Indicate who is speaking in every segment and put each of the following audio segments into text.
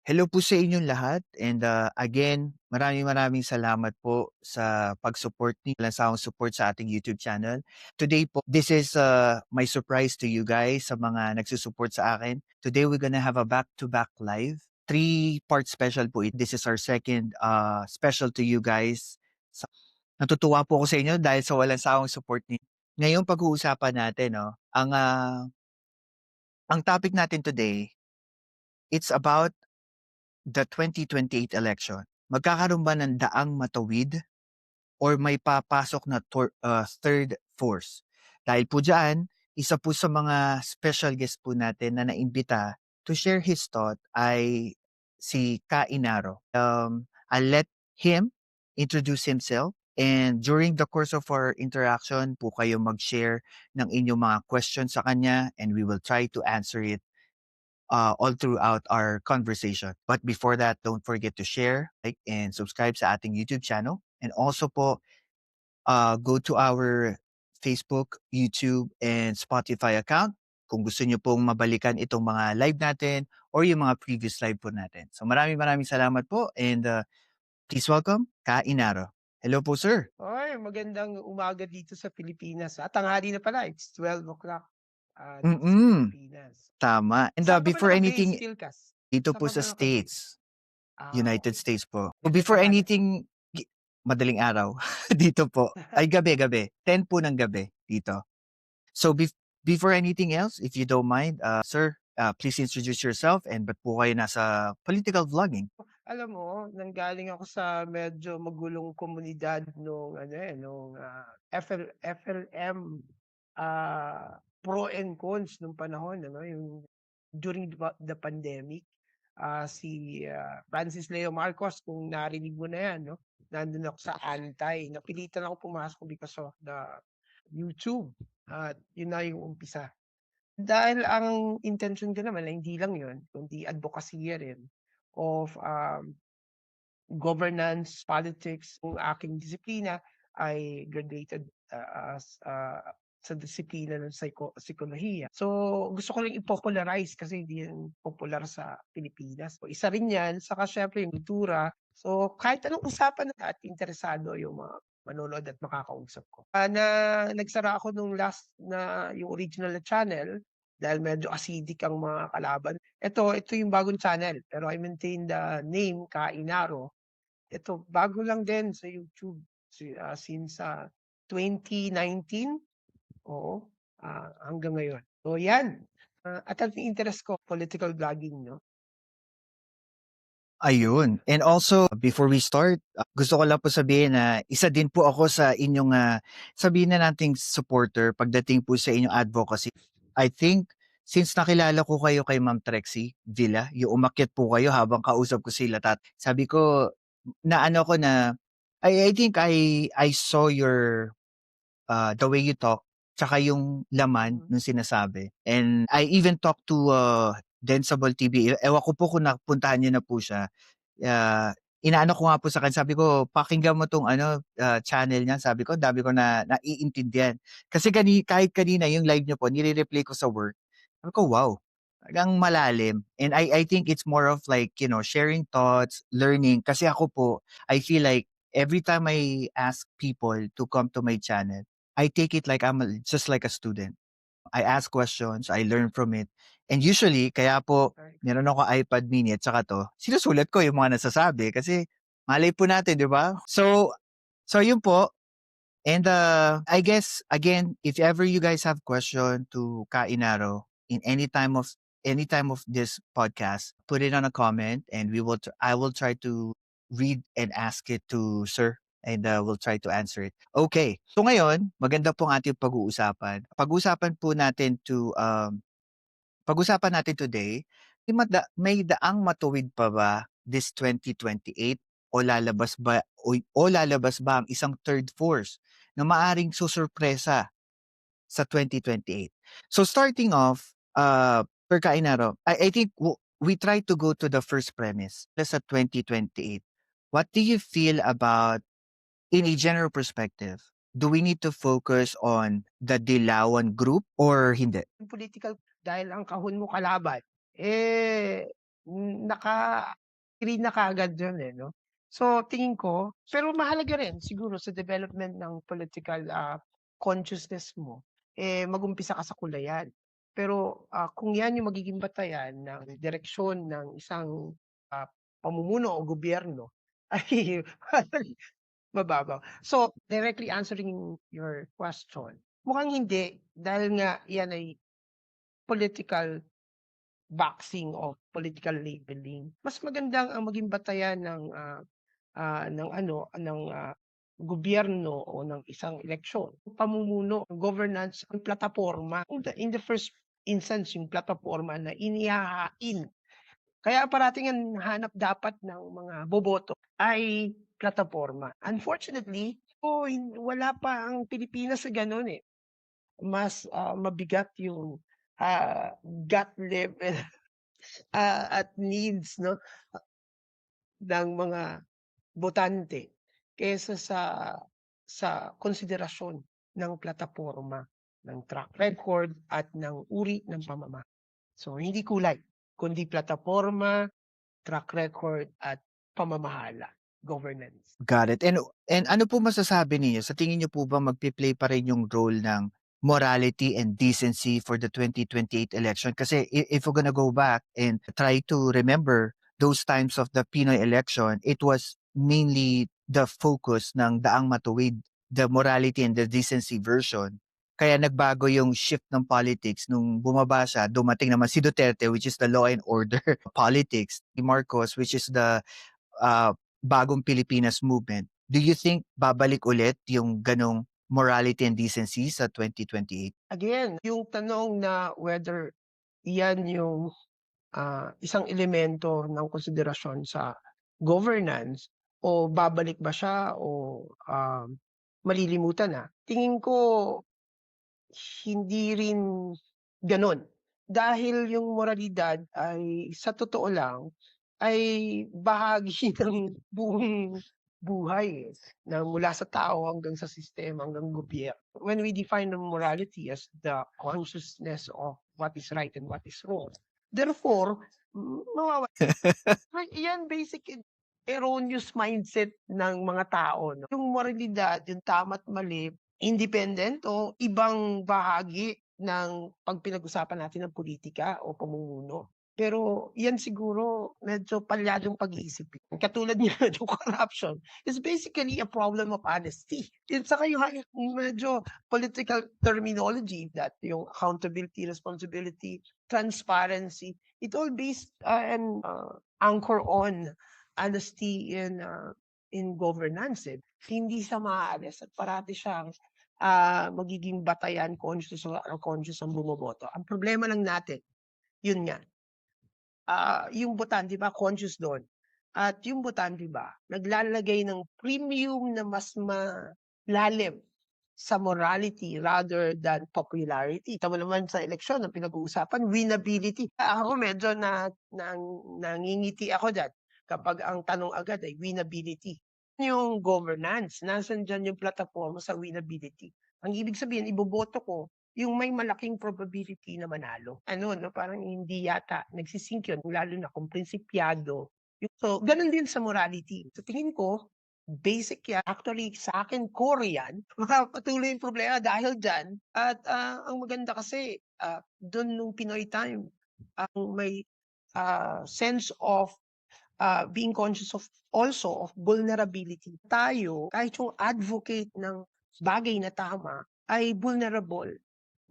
Speaker 1: Hello po sa inyong lahat and again, maraming salamat po sa pag-support niyo, walang sawang support sa ating YouTube channel. Today po, this is my surprise to you guys sa mga nagsusupport sa akin. Today we're gonna have a back-to-back live. Three-part special po ito. This is our second special to you guys. Natutuwa po ako sa inyo dahil sa walang sawang support niyo. Ngayon pag-uusapan natin, no, ang topic natin today, it's about the 2028 election. Magkakaroon ba ng daang matawid or may papasok na third force? Dahil po dyan, isa po sa mga special guest po natin na naimbita to share his thought ay si Ka Inaro. I'll let him introduce himself and during the course of our interaction po kayo mag-share ng inyong mga questions sa kanya and we will try to answer it all throughout our conversation. But before that, don't forget to share, like, and subscribe sa ating YouTube channel. And also po, go to our Facebook, YouTube, and Spotify account kung gusto nyo pong mabalikan itong mga live natin or yung mga previous live po natin. So maraming salamat po and please welcome Ka Inaro. Hello po, sir.
Speaker 2: Oy, magandang umaga dito sa Pilipinas. Tanghali na pala, it's 12 o'clock dito sa
Speaker 1: Mm,
Speaker 2: Pilipinas.
Speaker 1: tama. And
Speaker 2: Saan ka ba
Speaker 1: before
Speaker 2: naka-base,
Speaker 1: anything,
Speaker 2: Philcas?
Speaker 1: dito
Speaker 2: Saan
Speaker 1: po
Speaker 2: ka
Speaker 1: sa
Speaker 2: ba naka-base?
Speaker 1: States. United
Speaker 2: Okay.
Speaker 1: States po. So
Speaker 2: Ganda
Speaker 1: before
Speaker 2: tanghali.
Speaker 1: anything, madaling araw dito po. Ay gabi, 10 po ng gabi dito. So before anything else, if you don't mind, sir, please introduce yourself and ba't po kayo nasa political vlogging?
Speaker 2: Alam mo, nanggaling ako sa medyo magulong komunidad nung FLM, pro and cons nung panahon yung during the pandemic. Si Francis Leo Marcos, kung narinig mo na 'yan 'no, nandun ako sa anti. Napilitan ako pumasok because of the YouTube at yun na yung umpisa. Dahil ang intention ko naman ay hindi lang yun, kundi advokasya rin of governance, politics. Ang aking disiplina ay graduated sa disiplina ng psikolohiya. So, gusto ko ring i-popularize kasi hindi yan popular sa Pilipinas. So, isa rin yan, saka siyempre yung kultura. So, kahit anong usapan na at interesado yung mga manonood at makakausap ko. Nagsara ako nung last na yung original na channel dahil medyo acidic ang mga kalaban. Ito yung bagong channel, pero I maintain the name Kainaro. Ito, bago lang din sa YouTube since 2019, oo, hanggang ngayon. So 'yan, at ang interest ko political vlogging 'no.
Speaker 1: Ayun. And also, before we start, gusto ko lang po sabihin na isa din po ako sa inyong, sabihin na nating supporter pagdating po sa inyong advocacy. I think since nakilala ko kayo kay Ma'am Trexie Villa, yung umakyat po kayo habang kausap ko sila sabi ko na ano ko na I think I saw your the way you talk, tsaka yung laman
Speaker 2: Mm.
Speaker 1: nung sinasabi. And I even talked to Densable TV. Ewan ko po kung napuntahan niyo na po siya. Inaano ko nga po sa kanya, sabi ko, pakinggan mo tong channel niya. Sabi ko, dami ko na naiintindihan. Kasi kahit kanina yung live niyo po, nire-replay ko sa work. Sabi ko, wow, talagang malalim. And I think it's more of like, sharing thoughts, learning. Kasi ako po, I feel like every time I ask people to come to my channel, I take it like just like a student. I ask questions, I learn from it. And usually, kaya po
Speaker 2: Ay,
Speaker 1: meron ako iPad mini at saka 'to, sinusulat ko yung mga nasasabi kasi malay po natin, 'di ba? So yun po. And I guess again, if ever you guys have question to Kainaro in any time of this podcast, put it on a comment and I will try to read and ask it to sir and we'll try to answer it. Okay. So ngayon, maganda pong ating pag-uusapan. Pag-usapan natin today, may daang matuwid pa ba this 2028 o lalabas ba ang isang third force na maaring susurpresa sa 2028? So starting off, per Kainaro, I think we try to go to the first premise. Sa 2028, what do you feel about in a general perspective? Do we need to focus on the Dilawan group or hindi?
Speaker 2: yung political dahil ang kahon mo kalaban, eh, naka-agree na kaagad dun, eh, 'no? So, tingin ko pero mahalaga rin siguro sa development ng political, consciousness mo, eh, mag-umpisa ka sa kulayan. Pero, kung 'yan yung magiging batayan ng direksyon ng isang, ah, pamumuno o gobyerno ay parang mababaw. So, directly answering your question, mukhang hindi dahil nga 'yan ay political boxing o political labeling. Mas magandang ang maging batayan ng ano, gobyerno o ng isang eleksyon, pamumuno, governance, ang plataporma. In the first instance, yung plataporma na inihahain. Kaya parating ang hanap dapat ng mga boboto ay plataporma. Unfortunately, wala pa ang Pilipinas sa gano'n, eh. Mas, mabigat yung, gut level, at needs 'no, ng mga botante kaysa sa konsiderasyon ng plataporma, ng track record at ng uri ng pamamahala. So, hindi kulay kundi plataporma, track record at pamamahala, governance.
Speaker 1: Got it. And ano po masasabi ninyo? Sa tingin niyo po ba magpi-play pa rin yung role ng morality and decency for the 2028 election? Kasi if we're gonna go back and try to remember those times of the Pinoy election, it was mainly the focus ng Daang Matuwid, the morality and the decency version. Kaya nagbago yung shift ng politics nung bumaba siya, dumating naman si Duterte, which is the law and order politics, si Marcos, which is the uh, bagong Pilipinas movement. Do you think babalik ulit yung ganong morality and decency sa 2028?
Speaker 2: Again, yung tanong na whether iyan yung, isang elemento ng konsiderasyon sa governance o babalik ba siya o, malilimutan na. Tingin ko hindi rin gano'n. Dahil yung moralidad ay sa totoo lang ay bahagi ng buong buhay, eh, na mula sa tao hanggang sa sistema, hanggang gobyerno. When we define the morality as the consciousness of what is right and what is wrong, therefore, yan basic erroneous mindset ng mga tao 'no. Yung moralidad, yung tama't mali, independent o ibang bahagi ng 'pag pinag-usapan natin ng politika o pamumuno. Pero yan siguro medyo palyadong pag-iisip, eh. Katulad niyan yung corruption is basically a problem of honesty. At saka yung medyo political terminology that yung accountability, responsibility, transparency, it all based, and anchor on honesty in governance, eh. Hindi siya maaalis at parati siyang, magiging batayan conscious ang bumoboto. Ang problema lang natin, yun nga, yung botante ba conscious dun at yung botante ba naglalagay ng premium na mas malalim sa morality rather than popularity. Kita mo naman sa eleksyon ang pinag-uusapan winnability. Ako medyo nangingiti ako diyan kapag ang tanong agad ay winnability. Yung governance, nasaan diyan yung plataporma sa winnability. Ang ibig sabihin iboboto ko yung may malaking probability na manalo. Ano 'no, parang hindi yata nagsi-sync yun lalo na kung prinsipyado. So, ganun din sa morality. Sa tingin ko basic yan. Actually sa'kin core yan. Patuloy yung problema dahil diyan at, ang maganda kasi, dun nung Pinoy time ang may, sense of, being conscious of also of vulnerability. Tayo kahit yung advocate ng bagay na tama ay vulnerable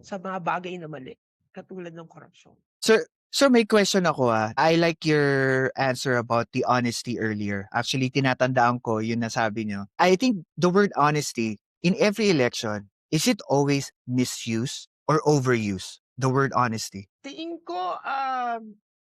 Speaker 2: sa mga bagay na mali, katulad ng korapsyon.
Speaker 1: Sir, may question ako, I like your answer about the honesty earlier. Actually, tinatandaan ko yung nasabi niyo. I think the word honesty in every election, is it always misuse or overuse? The word honesty.
Speaker 2: Tingin ko,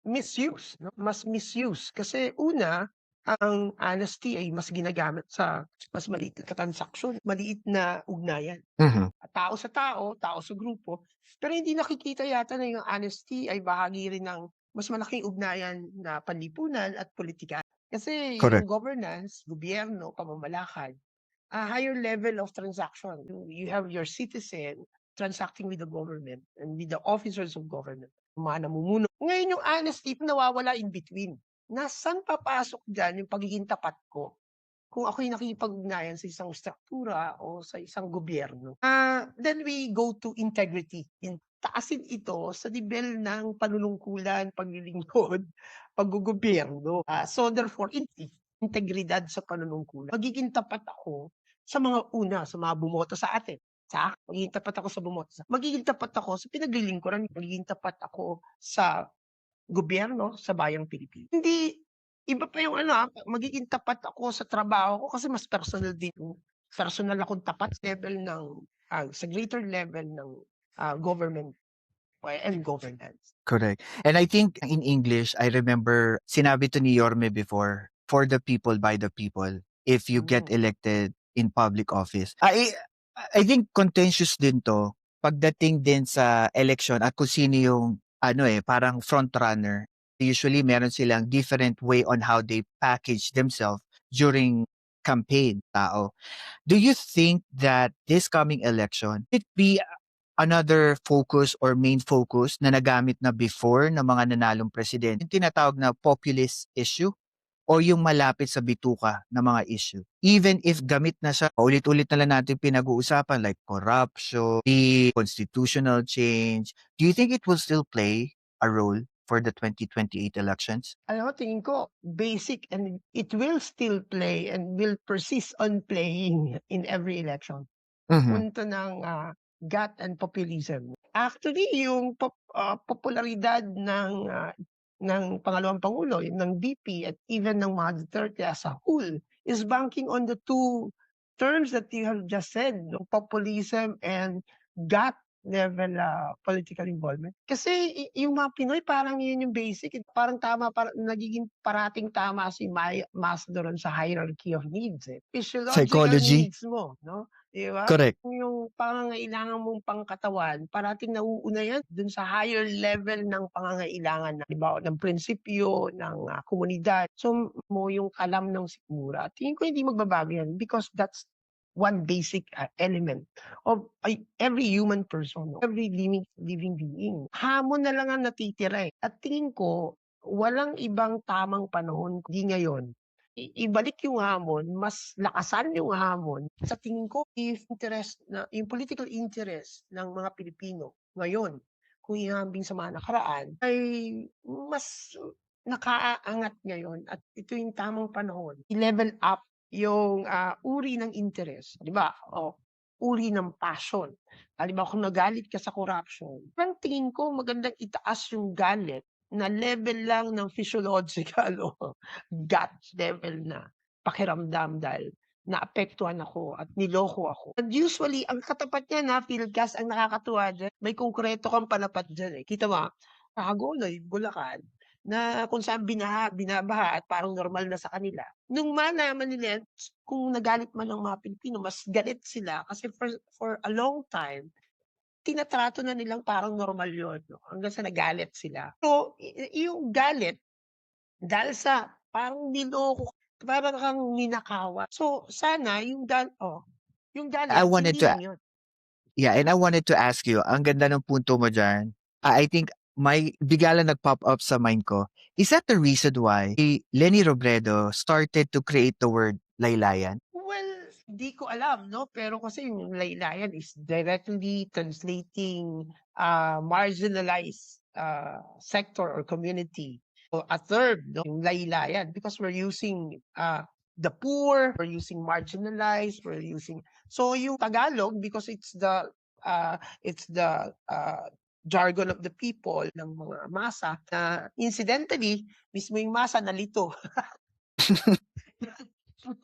Speaker 2: misuse 'no, mas misuse kasi una, ang honesty ay mas ginagamit sa mas maliit na transaksyon, maliit na ugnayan.
Speaker 1: Mhm.
Speaker 2: Tao sa tao, tao sa grupo, pero hindi nakikita yata na yung honesty ay bahagi rin ng mas malaking ugnayan na panlipunan at pulitika. Kasi yung
Speaker 1: Correct.
Speaker 2: governance, gobyerno, pamamalakad, a higher level of transaction. You have your citizen transacting with the government and with the officers of government. mga namumuno. Ngayon yung honesty nawawala in between. Nasaan papasok diyan yung pagiging tapat ko? Kung ako'y nakikipag-ugnayan sa isang struktura o sa isang gobyerno, then we go to integrity. Taasin ito sa nibel ng panunungkulan, paglilingkod, paggogobyerno. So therefore, integridad sa panunungkulan. Magiging tapat ako sa mga sa mga bumoto sa atin. Magiging tapat ako sa bumoto magiging tapat ako sa pinaglilingkuran, magiging tapat ako sa gobyerno, sa bayang Pilipino. Hindi iba pa yung magiging tapat ako sa trabaho ko kasi mas personal din personal akong tapat level ng, sa greater level ng, government and governance.
Speaker 1: Correct. And I think in English, I remember sinabi to ni Yorme before, for the people, by the people, if you get
Speaker 2: Mm.
Speaker 1: elected in public office. I think contentious din to pagdating din sa election at kung sino yung parang front runner. Usually meron silang different way on how they package themselves during campaign tao. Do you think that this coming election it be another focus or main focus na nagamit na before ng mga nanalong presidente, yung tinatawag na populist issue o yung malapit sa bituka na mga issue? Even if gamit na siya, ulit-ulit na lang natin pinag-uusapan like corruption, the constitutional change, do you think it will still play a role for the 2028 elections?
Speaker 2: Alam mo, tingin ko basic and it will still play and will persist on playing in every election.
Speaker 1: Mhm.
Speaker 2: Punto ng, gut and populism. Actually yung popularidad ng pangalawang pangulo, yung ng VP at even ng mga Duterte as a whole is banking on the two terms that you have just said, no, populism and gut level political involvement. Kasi yung mga Pinoy parang yun yung basic, parang nagiging parating tama si Maslow doon sa hierarchy of needs, eh. Physiological
Speaker 1: Psychology?
Speaker 2: needs mo, no, 'di ba?
Speaker 1: Correct.
Speaker 2: Yung pangangailangan mong pangkatawan parating nauuna yan dun sa higher level ng pangangailangan na halimbawa ng prinsipyo, ng, komunidad. So, mo yung kalam ng sikmura. Tingin ko hindi magbabago yan because that's one basic, element of every human person, no? Every living being. Hamon na lang ang natitira, eh. At tingin ko walang ibang tamang panahon kundi ngayon. Ibalik yung hamon, mas lakasan yung hamon. Sa tingin ko if yung political interest ng mga Pilipino ngayon, kung ihahambing sa mga nakaraan, ay mas nakaaangat ngayon at ito yung tamang panahon. I-level up yung, uri ng interest, 'di ba? O uri ng passion. Halimbawa kung nagalit ka sa corruption, parang tingin ko magandang itaas yung galit na level lang ng physiological o gut level na pakiramdam dahil naapektuhan ako at niloko ako. And usually ang katapat niyan PhilCast ang nakakatuwa diyan, may konkreto kang panapat diyan, eh. Kita mo, Hagonoy, Bulacan, na kung saan binabaha at parang normal na sa kanila. Nung malaman nila yan, kung nagalit man ang mga Pilipino, mas galit sila kasi for a long time tinatrato na nilang parang normal yun 'no, hanggang sa nagalit sila. So, yung galit dahil sa parang niloko, para kang ninakawan. So, sana yung
Speaker 1: I
Speaker 2: galit
Speaker 1: wanted
Speaker 2: hindi
Speaker 1: to
Speaker 2: lang yun.
Speaker 1: Yeah, and I wanted to ask you, ang ganda ng punto mo diyan. I think may bigla lang nag-pop up sa mind ko. Is that the reason why Lenny Robredo started to create the word laylayan?
Speaker 2: Well, di ko alam 'no, pero kasi yung laylayan is directly translating, marginalized, sector or community o a term 'no, yung laylayan because we're using, the poor, we're using marginalized, we're using so yung Tagalog because it's the jargon of the people ng mga masa na incidentally mismo yung masa nalito.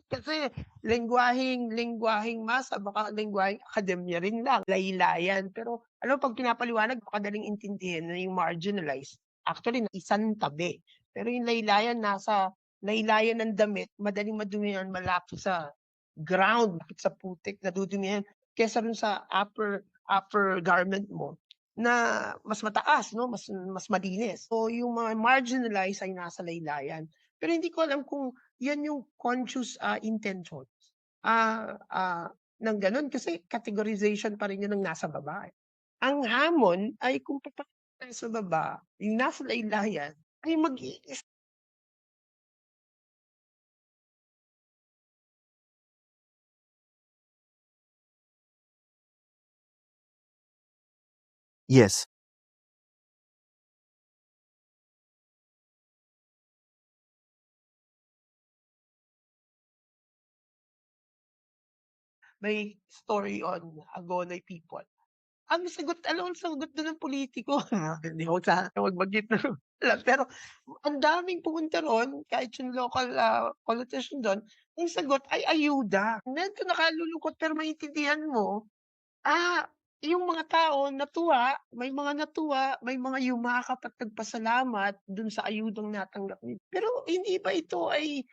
Speaker 2: Kasi lengguwaheng masa baka lengguwaheng akademya rin lang, laylayan. Pero alam mo 'pag pinapaliwanag napakadaling intindihin na yung marginalized, actually isang tabi. Pero yung laylayan nasa laylayan ng damit, madaling madumi yan, malapit sa ground, malapit sa putik, nadudumi yan, kaysa dun sa upper garment mo na mas mataas 'no, mas malinis. So yung mga marginalized ay nasa laylayan. Pero hindi ko alam kung yan yung conscious, intentions, ng gano'n kasi categorization pa rin yun ng nasa baba, eh. Ang hamon ay kung sa baba, yung nasa laylayan ay
Speaker 1: Yes.
Speaker 2: may story on Agonay people. Ang sagot alam mo ang sagot dun ng pulitiko, hindi ko sana magbanggit ng alam, pero ang daming pumunta ro'n kahit yung local, politician dun, ang sagot ay ayuda. Medyo nakalulungkot pero maintindihan mo, yung mga tao natuwa, may mga yumakap at nagpasalamat dun sa ayudang natanggap nila. Pero hindi ba ito ay,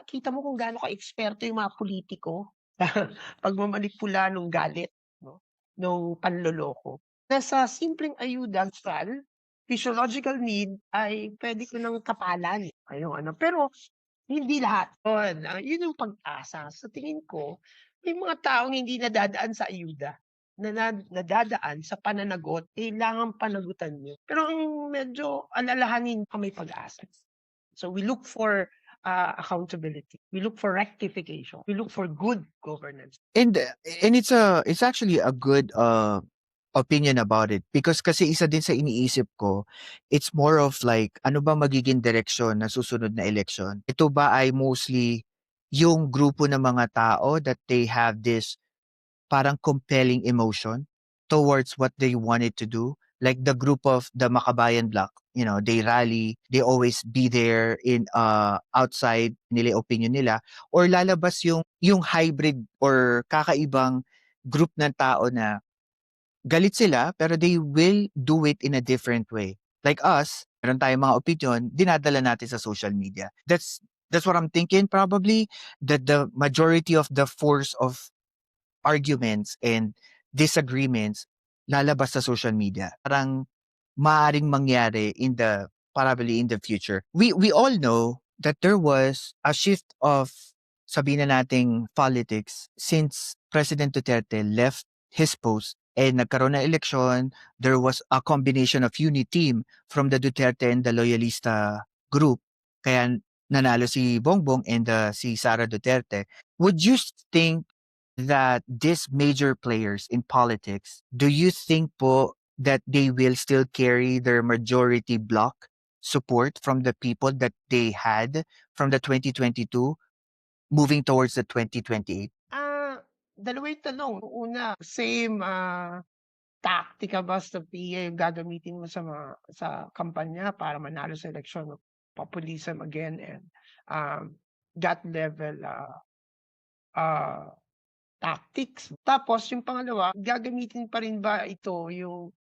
Speaker 2: kita mo kung gaano ka-eksperto yung mga pulitiko, pagmamanipula nung galit 'no, nung panloloko. Na sa simpleng ayuda astral, physiological need ay puwede ko ng kapalan, yung ano. Pero hindi lahat yun, yun yung pag-asa. Sa tingin ko, may mga taong hindi nadadaan sa ayuda, nadadaan sa pananagot, kailangang panagutan niyo. Pero ang medyo alalahanin ka may pag-asa. So we look for, accountability, we look for rectification, we look for good governance.
Speaker 1: And it's actually a good opinion about it because kasi isa din sa iniisip ko, it's more of like ano ba magiging direksyon ng susunod na eleksyon? Ito ba ay mostly yung grupo ng mga tao that they have this parang compelling emotion towards what they wanted to do. Like the group of the Makabayan Bloc, they rally, they always be there in outside nila yung opinion nila or lalabas yung hybrid or kakaibang group ng tao na galit sila pero they will do it in a different way. Like us, meron tayong mga opinion, dinadala natin sa social media. That's what I'm thinking probably that the majority of the force of arguments and disagreements lalabas sa social media. Parang maaring mangyari probably in the future. We all know that there was a shift of sabihin na nating politics since President Duterte left his post and nagkaroon ng eleksyon, there was a combination of unity team from the Duterte and the Loyalista group. Kaya nanalo si Bongbong and si Sara Duterte. Would you think that these major players in politics, do you think po that they will still carry their majority block support from the people that they had from the 2022 moving towards the 2028?
Speaker 2: Dalawa yung tanong. Una, same, taktika ba sa PA yung gagamitin mo sa kampanya para manalo sa eleksyon? Populism again and, that level, ah tactics. Tapos yung pangalawa, gagamitin pa rin ba ito yung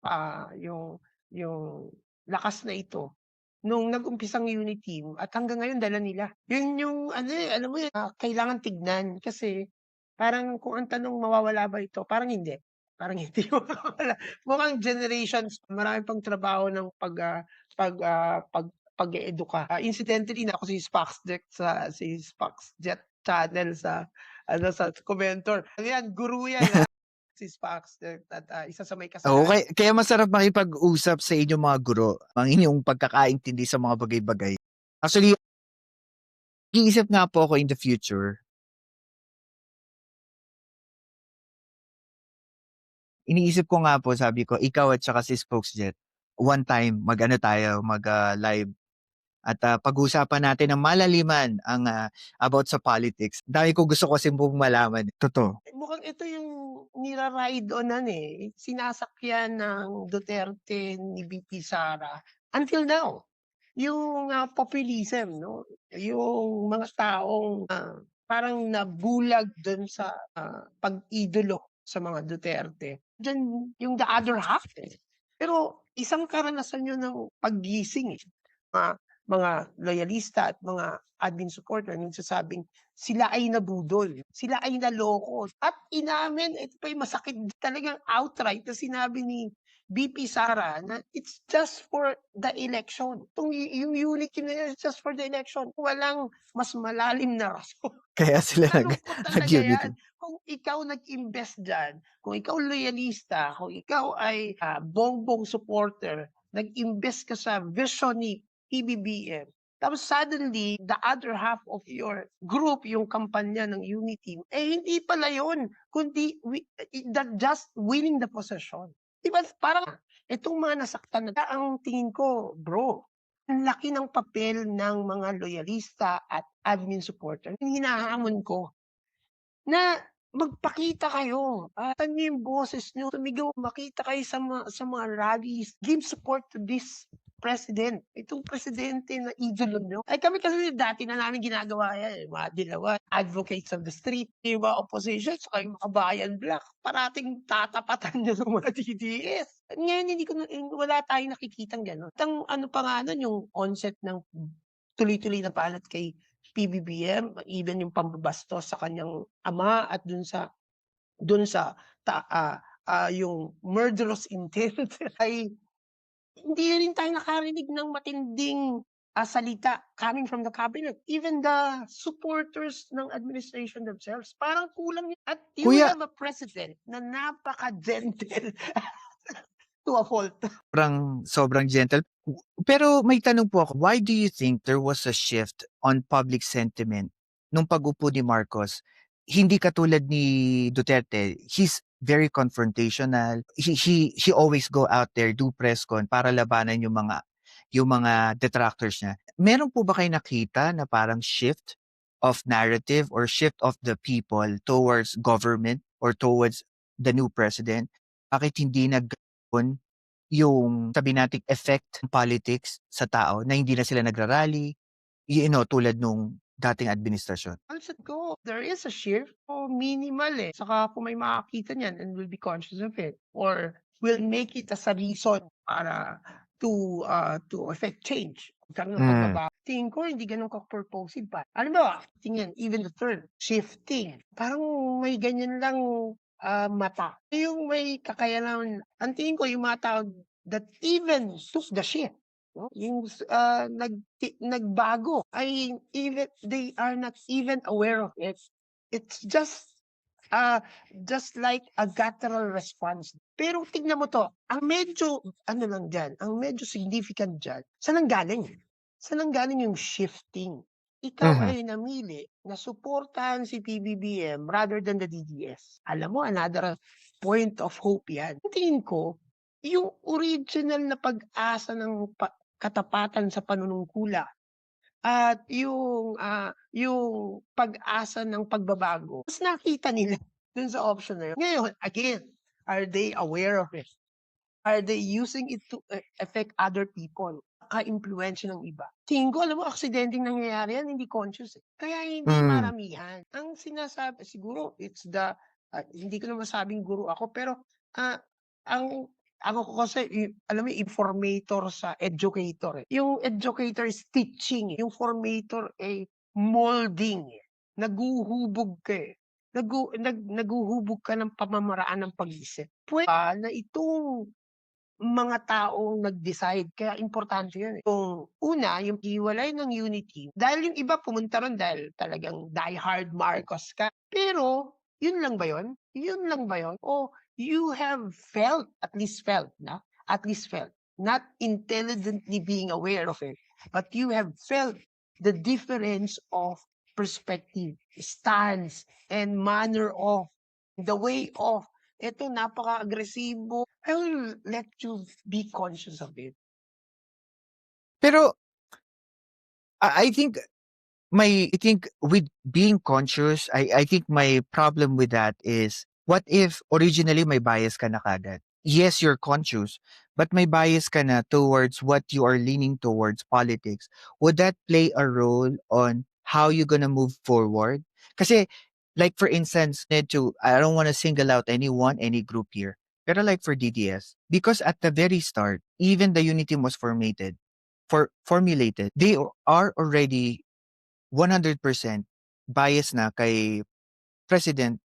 Speaker 2: lakas na ito nung nag-umpisang unity team at hanggang ngayon dala nila. Yun yung ano, alam mo yun, kailangan tignan kasi parang kung ang tanong mawawala ba ito, parang hindi. Parang hindi mawawala. Mukhang generations, marami pang trabaho ng pag-e-eduka. Incidentally, na ako si Spoxjet channel sa ano, sa Commentor. Ano yan, guru yan, si Spoxjet at, isa sa may
Speaker 1: Oo,
Speaker 2: kasalanan.
Speaker 1: kaya masarap makipag-usap sa inyong mga guro, ang inyong pagkakaintindi sa mga bagay-bagay. Actually, nag-iisip nga po ako in the future, iniisip ko nga po, sabi ko, ikaw at saka si Spokesjet, one time, mag-live at pag-usapan natin ng malaliman about sa politics. Dami ko gusto kasi pong malaman. Totoo.
Speaker 2: Mukhang ito yung nira-ride on-an, sinasakyan ng Duterte ni VP Sara until now. Yung, populism 'no, yung mga taong, parang nabulag dun sa, pag-idolo sa mga Duterte. Diyan yung the other half, Pero isang karanasan yun ng paggising, mga loyalista at mga admin supporter nagsasabing sila ay nabudol, sila ay naloko at inamin, ito pa yung masakit talagang outright na sinabi ni VP Sara na it's just for the election. Yung unity na yun, it's just for the election. Walang mas malalim na rason.
Speaker 1: Kaya sila
Speaker 2: Malungkot talaga
Speaker 1: nag-unity.
Speaker 2: yan. Kung ikaw nag-invest diyan, kung ikaw loyalista, kung ikaw ay, bongbong supporter nag-invest ka sa vision ni PBBM, tapos suddenly, the other half of your group, yung kampanya ng Unity, hindi pala yun, kundi just winning the possession. Diba, parang itong mga nasaktan na, ang tingin ko, bro, ang laki ng papel ng mga loyalista at admin supporter. Hinahamon ko na magpakita kayo, niyo yung boses niyo, sumigaw, makita kayo sa mga rallies, give support to this president, itong presidente na idolo niyo. Ay kami kasi dati na namin ginagawa yan, mga dilawan, advocates of the street, yung mga opposition, saka yung mga bayan black, parating tatapatan niyo ng mga DDS. Ngayon hindi ko wala tayong nakikitang gano'n. Ang ano pa nga nun, yung onset ng tuloy-tuloy na palat kay PBBM, even yung pambabastos sa kanyang ama at dun sa yung murderous intent ay hindi rin tayo nakarinig ng matinding salita coming from the cabinet. Even the supporters ng administration themselves, parang kulang yun. At you
Speaker 1: Kuya,
Speaker 2: have a president na napaka-gentle to a fault.
Speaker 1: sobrang gentle. Pero may tanong po ako, why do you think there was a shift on public sentiment nung pag-upo ni Marcos? Hindi katulad ni Duterte, he's very confrontational. He always go out there, do press con para labanan yung mga detractors niya. Meron po ba kayo nakita na parang shift of narrative or shift of the people towards government or towards the new president? Bakit hindi nagkaroon yung sabi nating effect ng politics sa tao na hindi na sila nagra-rally, tulad nung dating administrasyon?
Speaker 2: Pansin ko, there is a shift o minimal Saka kung may makakita niyan and will be conscious of it or will make it as a reason para to affect change. Magkaroon ng pagbabago. Tingin ko hindi ganun ka-purposive pa. Alam mo, tingin, even the term, shifting. Parang may ganyan lang mata. Yung may kakayanan, ang tingin ko yung mga tao that even took the shift. No? Yung nagbago ay even they are not even aware of it. It's just like a guttural response. Pero tignan mo to, ang medyo ang medyo significant diyan. Saan ang galing? Saan ang galing yung shifting? Ikaw ay namili na suportahan si PBBM rather than the DDS. Alam mo, another point of hope yan. Tingin ko, yung original na pag-asa ng katapatan sa panunungkula at yung pag-asa ng pagbabago, mas nakita nila dun sa option na yun. Ngayon, again, are they aware of it? Are they using it to affect other people? Ka-impluensya ng iba. Tingin ko, alam mo, aksidenteng nangyayari yan, hindi conscious. Kaya hindi maramihan. Ang sinasabi, siguro, it's the, hindi ko na masabing guru ako, pero ang ako ko kasi, alam mo, informator sa educator. Yung educator is teaching. Yung formator ay molding. Naguhubog ka naguhubog ka ng pamamaraan ng pag-isip. Pwede na itong mga taong nag-decide, kaya importante yun. Yung una, yung hiwalay ng Unity, dahil yung iba pumunta ron dahil talagang diehard Marcos ka. Pero, yun lang ba yun? Yun lang ba yun? O you have felt, not intelligently being aware of it, but you have felt the difference of perspective, stance, and manner of, the way of, ito napaka-agresibo. I will let you be conscious of it.
Speaker 1: Pero I think with being conscious, I think my problem with that is, what if originally may bias ka na kagad? Yes, you're conscious, but may bias ka na towards what you are leaning towards politics. Would that play a role on how you're gonna move forward? Kasi, like for instance, I don't want to single out anyone, any group here. Pero like for DDS, because at the very start, even the unity was formulated, they are already 100% bias na kay President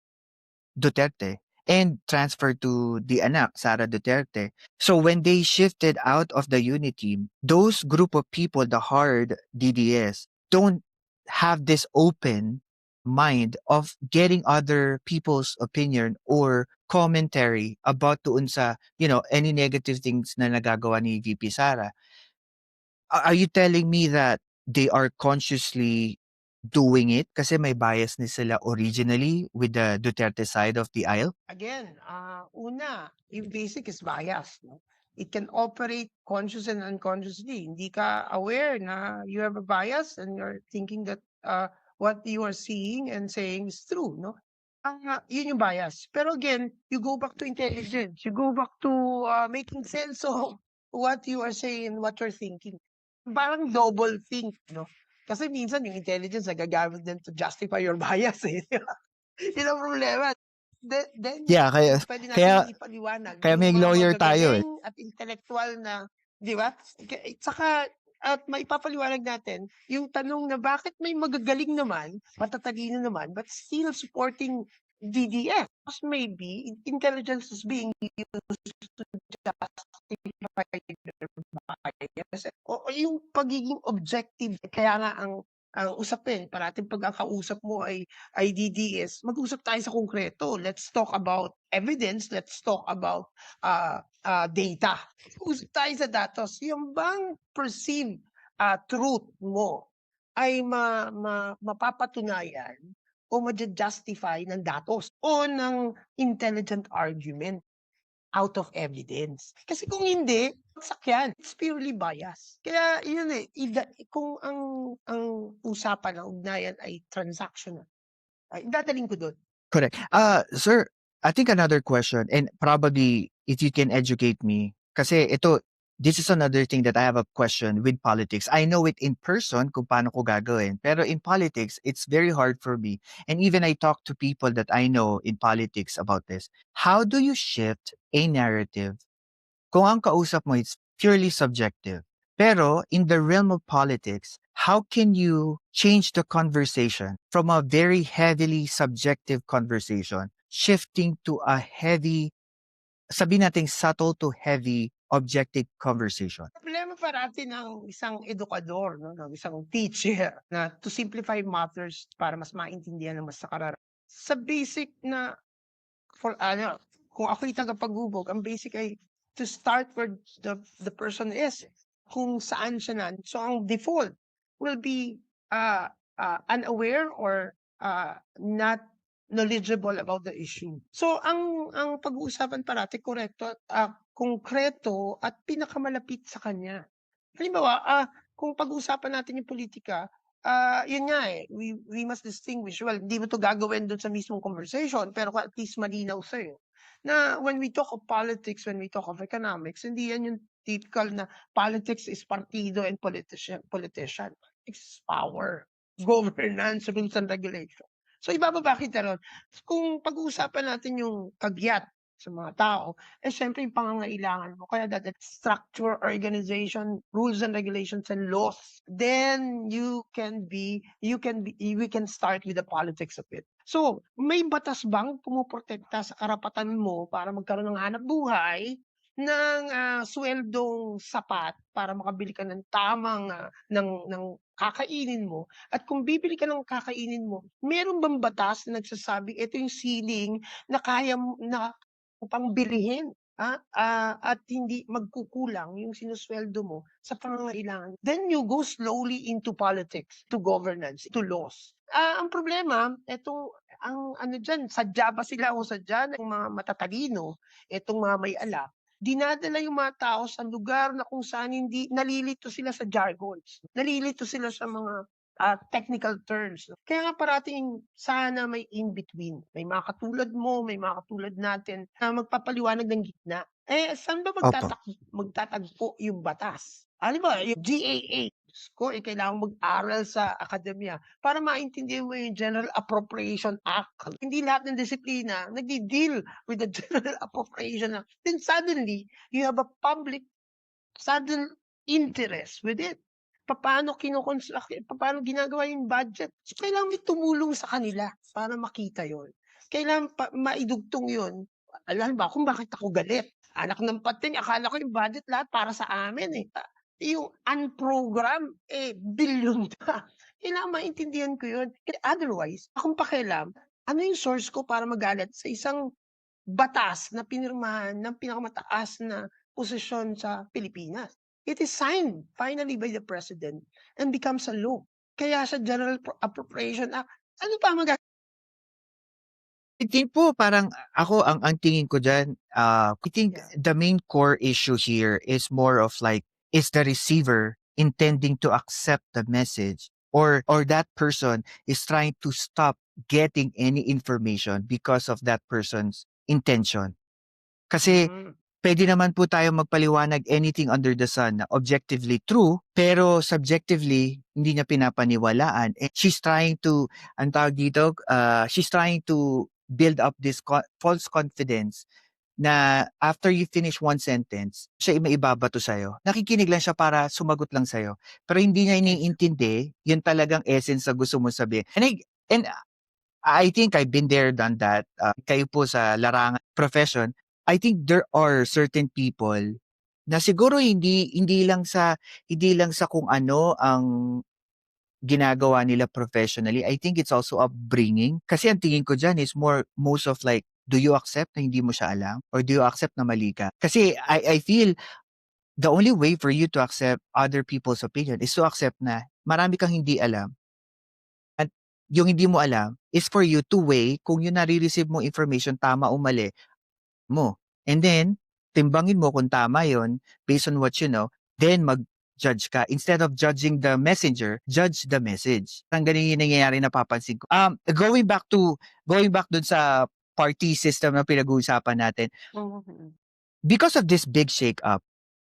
Speaker 1: Duterte and transferred to the anak, Sara Duterte. So when they shifted out of the unity, those group of people, the hard DDS, don't have this open mind of getting other people's opinion or commentary about doon sa, any negative things na nagagawa ni VP Sara. Are you telling me that they are consciously doing it kasi may bias na sila originally with the Duterte side of the aisle?
Speaker 2: Again, una, yung basic is bias, no? It can operate conscious and unconsciously. Hindi ka aware na you have a bias and you're thinking that what you are seeing and saying is true, no? Yun yung bias. Pero again, you go back to intelligence. You go back to making sense of what you are saying, what you're thinking. Parang double think, no? Kasi minsan yung intelligence nagagamit din to justify your bias, eh. Yun ang problema. Then
Speaker 1: Yeah,
Speaker 2: puwede
Speaker 1: kaya
Speaker 2: nating ipaliwanag
Speaker 1: kaya
Speaker 2: yung
Speaker 1: may
Speaker 2: mga
Speaker 1: lawyer tayo eh.
Speaker 2: magagaling at intelektuwal na 'di ba? Tsaka at maipapaliwanag natin yung tanong na bakit may magagaling naman, matatalino naman, but still supporting DDF. Because maybe intelligence is being used to justify their bias. O yung pagiging objective. Kaya nga ang usapin parating 'pag ang kausap mo ay DDS, mag-usap tayo sa konkreto. Let's talk about evidence, let's talk about data. Usap tayo sa datos. Yung bang perceived truth mo ay mapapatunayan o justify ng datos o ng intelligent argument out of evidence. Kasi kung hindi, bagsak yan. It's purely bias. Kaya yun eh, kung ang usapan, ang ugnayan ay transactional, ay dadaling ko doon.
Speaker 1: Correct. Sir, I think another question, and probably if you can educate me, kasi this is another thing that I have a question with politics. I know it in person kung paano ko gagawin, pero in politics, it's very hard for me. And even I talk to people that I know in politics about this. How do you shift a narrative kung ang kausap mo it's purely subjective? Pero in the realm of politics, how can you change the conversation from a very heavily subjective conversation shifting to a heavy, sabi nating subtle to heavy objective conversation?
Speaker 2: Problema parati ng isang edukador, no, ng isang teacher na to simplify matters para mas maintindihan ng mas nakararami. Sa basic na for kung ako'y tagapagubog, ang basic ay to start where the person is, kung saan siya So ang default will be unaware or not knowledgeable about the issue. So ang pag-uusapan parati korekto at konkreto at pinakamalapit sa kanya. Halimbawa, kung pag-uusapan natin yung politika, yun nga eh, we must distinguish. Well, hindi mo to gagawin dun sa mismong conversation, pero at least malinaw sa'yo. Na when we talk of politics, when we talk of economics, hindi yan yung typical na politics is partido and politician. Politics is power, governance, rules and regulation. So ibababa kita ron. Kung pag-uusapan natin yung kagyat sa mga tao, siyempre yung pangangailangan mo. Kaya that structure, organization, rules and regulations and laws, then we can start with the politics of it. So, may batas bang pumuprotekta sa karapatan mo para magkaroon ng hanap buhay ng sweldong sapat para makabili ka ng tamang ng kakainin mo? At kung bibili ka ng kakainin mo, meron bang batas na nagsasabing ito yung ceiling na kaya mo na upang bilhin, at hindi magkukulang yung sinusweldo mo sa pangangailangan. Then you go slowly into politics, to governance, to laws. Ang problema, ang ano diyan, sadya ba sila o sadya ng mga matatalino, etong mga may alam, dinadala yung mga tao sa lugar na kung saan hindi nalilito sila sa jargons, nalilito sila sa mga technical terms. Kaya nga parating sana may in between. May mga katulad mo, may mga katulad natin na magpapaliwanag ng gitna. Saan ba
Speaker 1: Opo.
Speaker 2: magtatagpo yung batas? Halimbawa, yung GAA, ko kailangan mag-aral sa akademya para maintindihan mo yung General Appropriation Act. Hindi lahat ng disiplina nagdi-deal with the General Appropriation Act. Then suddenly, you have a public sudden interest with it. Papaano paano ginagawa yung budget. So, kailangan may tumulong sa kanila para makita yon. Kailangan maidugtong yun. Alam ba kung bakit ako galit? Anak ng pating, akala ko yung budget lahat para sa amin eh. Yung unprogram, bilyon na. kailangan maintindihan ko yun. Otherwise, akong pakialam, ano yung source ko para magalit sa isang batas na pinirmahan ng pinakamataas na posisyon sa Pilipinas. It is signed finally by the president and becomes a law. Kaya sa General Appropriation Act, ano pa
Speaker 1: I think po parang ako ang tingin ko diyan, I think
Speaker 2: Yeah.
Speaker 1: the main core issue here is more of like, is the receiver intending to accept the message or that person is trying to stop getting any information because of that person's intention. Kasi
Speaker 2: Mm.
Speaker 1: puwede naman po tayong magpaliwanag anything under the sun na objectively true, pero subjectively hindi niya pinapaniwalaan. And she's trying to, anong tawag dito, she's trying to build up this false confidence na after you finish one sentence, siya ay maibabato sa'yo. Nakikinig lang siya para sumagot lang sa'yo. Pero hindi niya
Speaker 2: Yes.
Speaker 1: iniintindi yung talagang essence na gusto mong sabihin. And I think I've been there, done that. Kayo po sa larangan profession, I think there are certain people na siguro hindi lang sa kung ano ang ginagawa nila professionally. I think it's also upbringing. Kasi ang tingin ko diyan is most of like, do you accept na hindi mo siya alam or do you accept na mali ka? Kasi I feel the only way for you to accept other people's opinion is to accept na marami kang hindi alam. At yung hindi mo alam is for you to weigh kung yung nare-receive mong information tama o mali mo. And then, timbangin mo kung tama yon based on what you know, then mag-judge ka. Instead of judging the messenger, judge the message. Ang ganun yung nangyayari napapansin ko. Going back dun sa party system na pinag-uusapan natin,
Speaker 2: Mhm.
Speaker 1: because of this big shake-up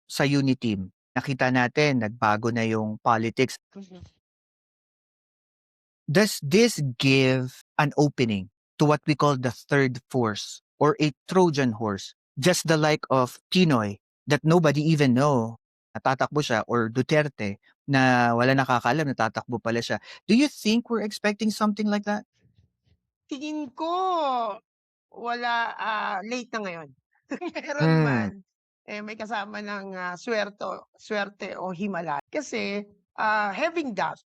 Speaker 1: sa Uniteam, nakita natin nagbago na yung politics.
Speaker 2: Mhm.
Speaker 1: Does this give an opening to what we call the third force or a Trojan horse? Just the like of Pinoy that nobody even know natatakbo siya, or Duterte na wala nakakaalam natatakbo pala siya. Do you think we're expecting something like that?
Speaker 2: Tingin ko wala, late na ngayon. Meron man,
Speaker 1: Mm.
Speaker 2: may kasama ng, swerte o himala. Kasi, having that,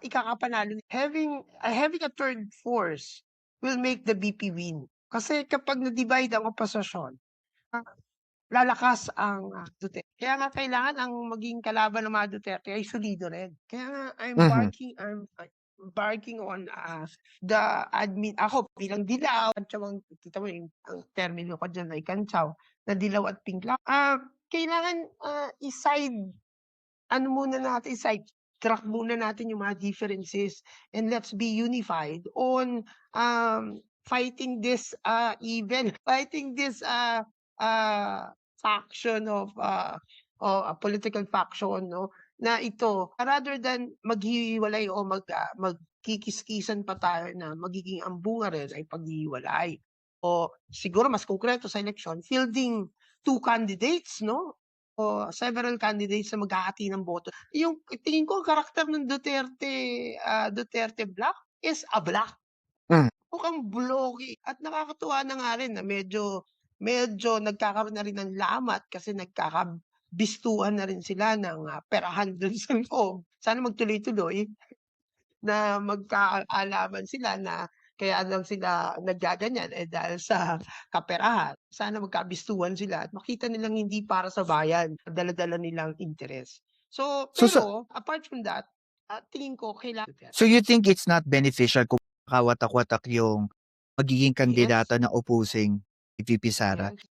Speaker 2: ikakapanalo having a third force will make the BP win. Kasi kapag na-divide ang oposisyon, ah, lalakas ang, Duterte. Kaya nga kailangan ang maging kalaban ng mga Duterte ay solido rin. Kaya nga
Speaker 1: Mhm.
Speaker 2: I'm barking on, the ako bilang dilaw, kantsawang kita mo yung ang termino ko diyan ay kantsaw, na dilaw at pink lang. Kailangan, ano muna natin, side-track muna natin yung mga differences and let's be unified on, fighting this, fighting this, faction of, a political faction 'no, na ito rather than maghihiwalay o magkikiskisan pa tayo na magiging ang bunga rin ay paghihiwalay. O siguro mas konkreto sa eleksyon, fielding 2 candidates 'no, o several candidates na maghahati ng boto. Yung tingin ko ang karakter ng Duterte Black is a black.
Speaker 1: Mm.
Speaker 2: Mukhang blogi at nakakatuwa na nga rin na medyo medyo nagkakaroon na rin ng lamat kasi nagkakabistuhan na rin sila ng, perahan dun sa loob. Sana magtuloy-tuloy na magkaalaman sila na kaya lang sila naggaganyan, dahil sa kaperahan. Sana magkabistuhan sila at makita nilang hindi para sa bayan, dala-dala nilang interes. So,
Speaker 1: So, so,
Speaker 2: pero apart from that, tingin ko kailangan
Speaker 1: so you think it's not beneficial kung kawatak-watak yung magiging
Speaker 2: yes,
Speaker 1: kandidata ng opposing ni VP Sara?
Speaker 2: yes.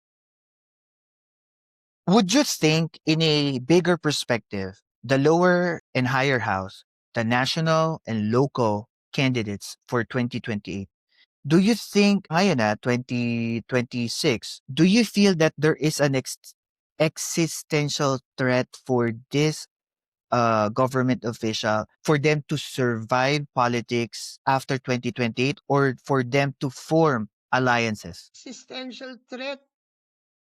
Speaker 1: Would you think, in a bigger perspective, the lower and higher house, the national and local candidates for 2028, do you think, ngayon 2026, do you feel that there is an existential threat for this government official for them to survive politics after 2028 or for them to form alliances?
Speaker 2: Existential threat,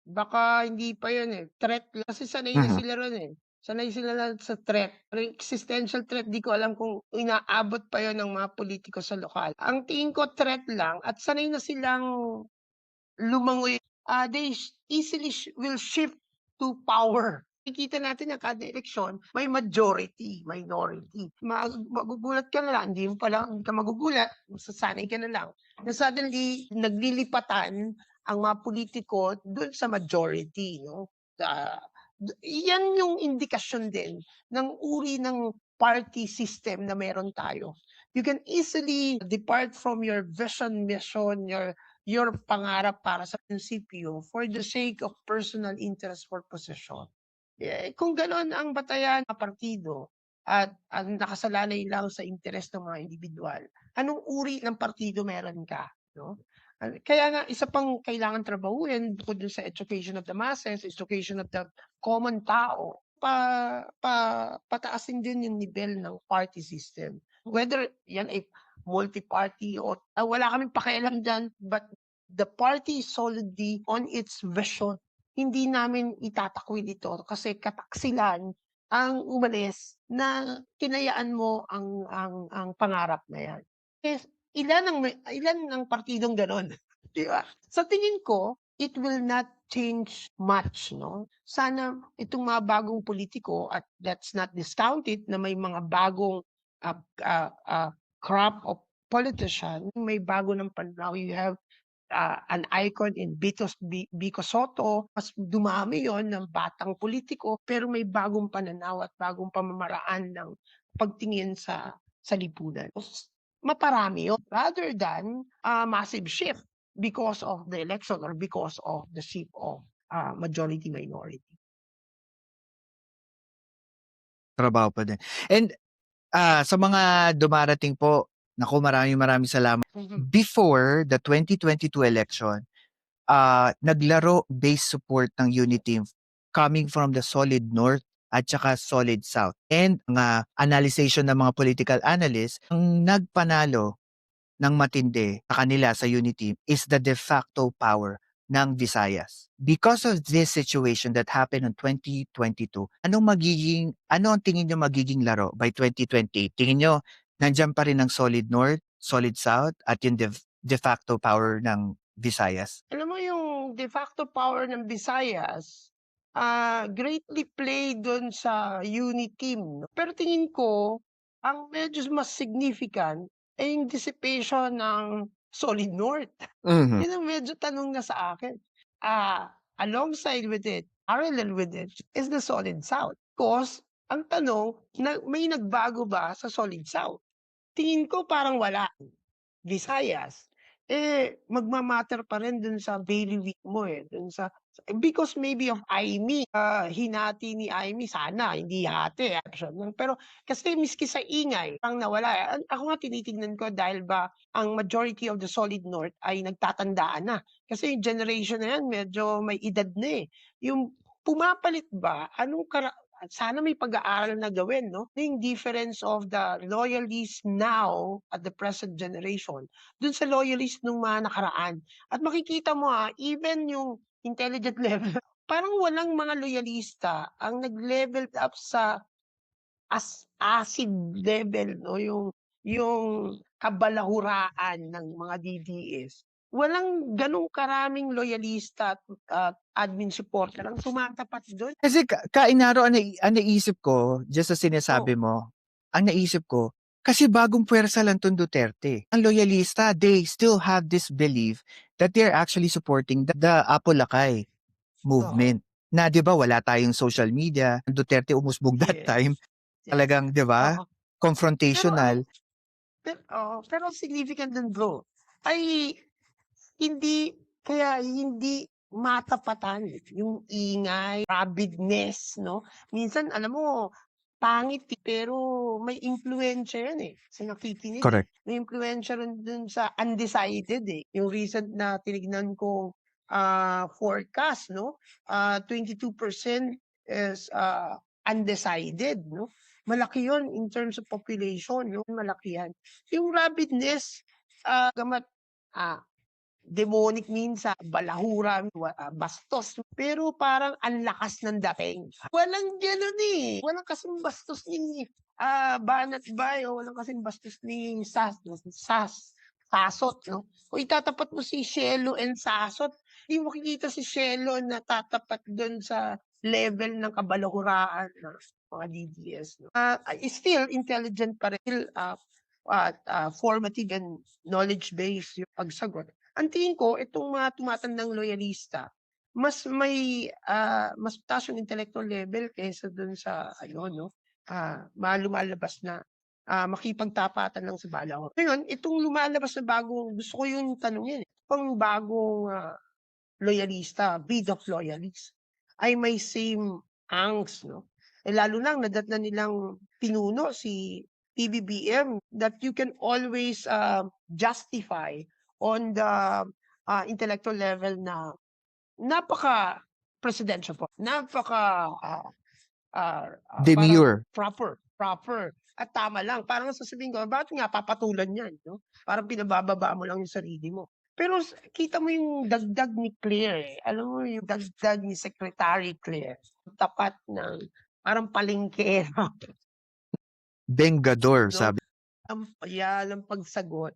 Speaker 2: baka hindi pa yun, threat lang kasi sanay na
Speaker 1: Mhm.
Speaker 2: sila ro'n, sanay sila na sa threat. Pero yung existential threat di ko alam kung inaabot pa yun ng mga pulitiko sa lokal. Ang tingin ko threat lang at sanay na silang lumangoy, they easily will shift to power. Makikita natin na kada eleksyon may majority, minority. Magugulat ka na lang, hindi ka magugulat, masasanay ka na lang na suddenly naglilipatan ang mga politiko dun sa majority, 'no? Ah, 'Yan yung indikasyon din ng uri ng party system na meron tayo. You can easily depart from your vision, mission, your pangarap para sa prinsipyo for the sake of personal interest for position. Kung gano'n ang batayan ng partido at ang nakasalalay lang sa interes ng mga individual, anong uri ng partido meron ka, 'no? Kaya nga isa pang kailangan trabahuhin bukod dun sa education of the masses, education of the common tao, pataasin din yung nibel ng party system. Whether yan ay multi-party o wala kaming pakialam diyan, but the party is solidly on its vision. Hindi namin itatakwil ito kasi kataksilan ang umalis na tinayaan mo ang pangarap na 'yan. Eh, ilan ang partidong gano'n, 'di ba? Sa tingin ko, it will not change much, 'no? Sana itong mga bagong politiko at let's not discount it na may mga bagong, ah, crop of politician, may bago ng pananaw. You have an icon in Vico Sotto, mas dumami yon ng batang politiko pero may bagong pananaw at bagong pamamaraan ng pagtingin sa lipunan. Maparami yun rather than a massive shift because of the election or because of the shift of majority minority.
Speaker 1: Trabaho pa din. And sa mga dumarating po, naku, maraming salamat.
Speaker 2: Mhm.
Speaker 1: Before the 2022 election, naglaro base support ng Uniteam coming from the Solid North at saka Solid South. And ang analyzation ng mga political analysts, ang nagpanalo ng matindi sa kanila sa Uniteam is the de facto power ng Visayas. Because of this situation that happened in 2022, ano ang tingin nyo magiging laro by 2028? Tingin nyo, nandyan pa rin ang Solid North, Solid South, at yung de facto power ng Visayas?
Speaker 2: Alam mo yung de facto power ng Visayas, greatly play dun sa Uniteam, 'no. Pero tingin ko, ang medyo mas significant ay yung dissipation ng Solid North.
Speaker 1: Mhm.
Speaker 2: Yun ang medyo tanong na sa akin. Alongside with it, parallel with it, is the Solid South. 'Cause ang tanong may nagbago ba sa Solid South? Tingin ko parang wala. Visayas, magma-matter pa rin dun sa bailiwick mo, dun sa because maybe of Aimee, hinati ni Aimee sana hindi hati, pero kasi miski sa ingay parang nawala, ako nga tinitignan ko dahil ba ang majority of the Solid North ay nagtatandaan na. Kasi yung generation na yan medyo may edad na, Yung pumapalit ba, sana may pag-aaral na gawin, 'no, yung difference of the loyalists now at the present generation dun sa loyalist nung mga nakaraan. At makikita mo, even yung intelligent level, parang walang mga loyalista ang nag-leveled up sa acid level, 'no, yung kabalahuraan ng mga DDS. Walang ganong karaming loyalista at admin supporter ang tumatapat dun.
Speaker 1: Kasi Kainaro, ang naisip ko, just sa
Speaker 2: Oh,
Speaker 1: sinasabi mo, ang naisip ko, kasi bagong puwersa lang 'tong Duterte. Ang loyalista, they still have this belief that they're actually supporting the Apolacay
Speaker 2: oo.
Speaker 1: movement. Na 'di ba wala tayong social media, ang Duterte umusbong that time,
Speaker 2: Yes, yes.
Speaker 1: talagang 'di ba,
Speaker 2: Oo. Pero
Speaker 1: confrontational.
Speaker 2: pero ang significant dun, bro, ay hindi matapatan yung ingay, rabidness, 'no? Minsan alam mo pangit, pero may impluwensiya yan, sa nakikinig,
Speaker 1: Correct.
Speaker 2: May impluwensiya rin dun sa undecided, Yung recent na tinignan kong, forecast, 'no, 22% is, undecided, 'no? Malaki yun in terms of population, malaki yan. Yung rabidness, bagamat, ah demonic minsan, balahura, bastos, pero parang ang lakas ng dating. Walang gano'n, walang kasing bastos ni, Banat Bay o walang kasing bastos ni Sasot, 'no? Kung itatapat mo si Shelo and Sasot, di mo makikita si Shelo na tatapat dun sa level ng kabalahuraan ng mga DDS, 'no. Still intelligent pa rin, still, formative and knowledge-based yung pagsagot. Ang tingin ko itong mga tumatandang loyalista, mas taas yung intellectual level kaysa dun sa ano 'no, mga lumalabas na, makipagtapatan lang sa balanghoy. Ngayon itong lumalabas na bagong gusto ko yung tanungin, itong bagong, loyalista, breed of loyalist, ay may same angst 'no. Eh, lalo na ang nadatnan nilang pinuno si PBBM that you can always, justify on the, intellectual level na napaka-presidential po, parang
Speaker 1: Demure.
Speaker 2: proper at tama lang. Parang sasabihin ko, "Bakit nga papatulan niyan?" 'No? Parang pinabababa mo lang yung sarili mo. Pero kita mo yung dagdag ni Claire, eh, alam mo yung dagdag ni Secretary Claire, tapat ng parang palengkero
Speaker 1: Bengador,
Speaker 2: 'no,
Speaker 1: sabi.
Speaker 2: ang payal ang pagsagot.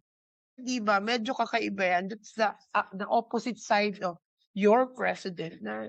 Speaker 2: 'Di ba medyo kakaiba yan, that's the opposite side of your president na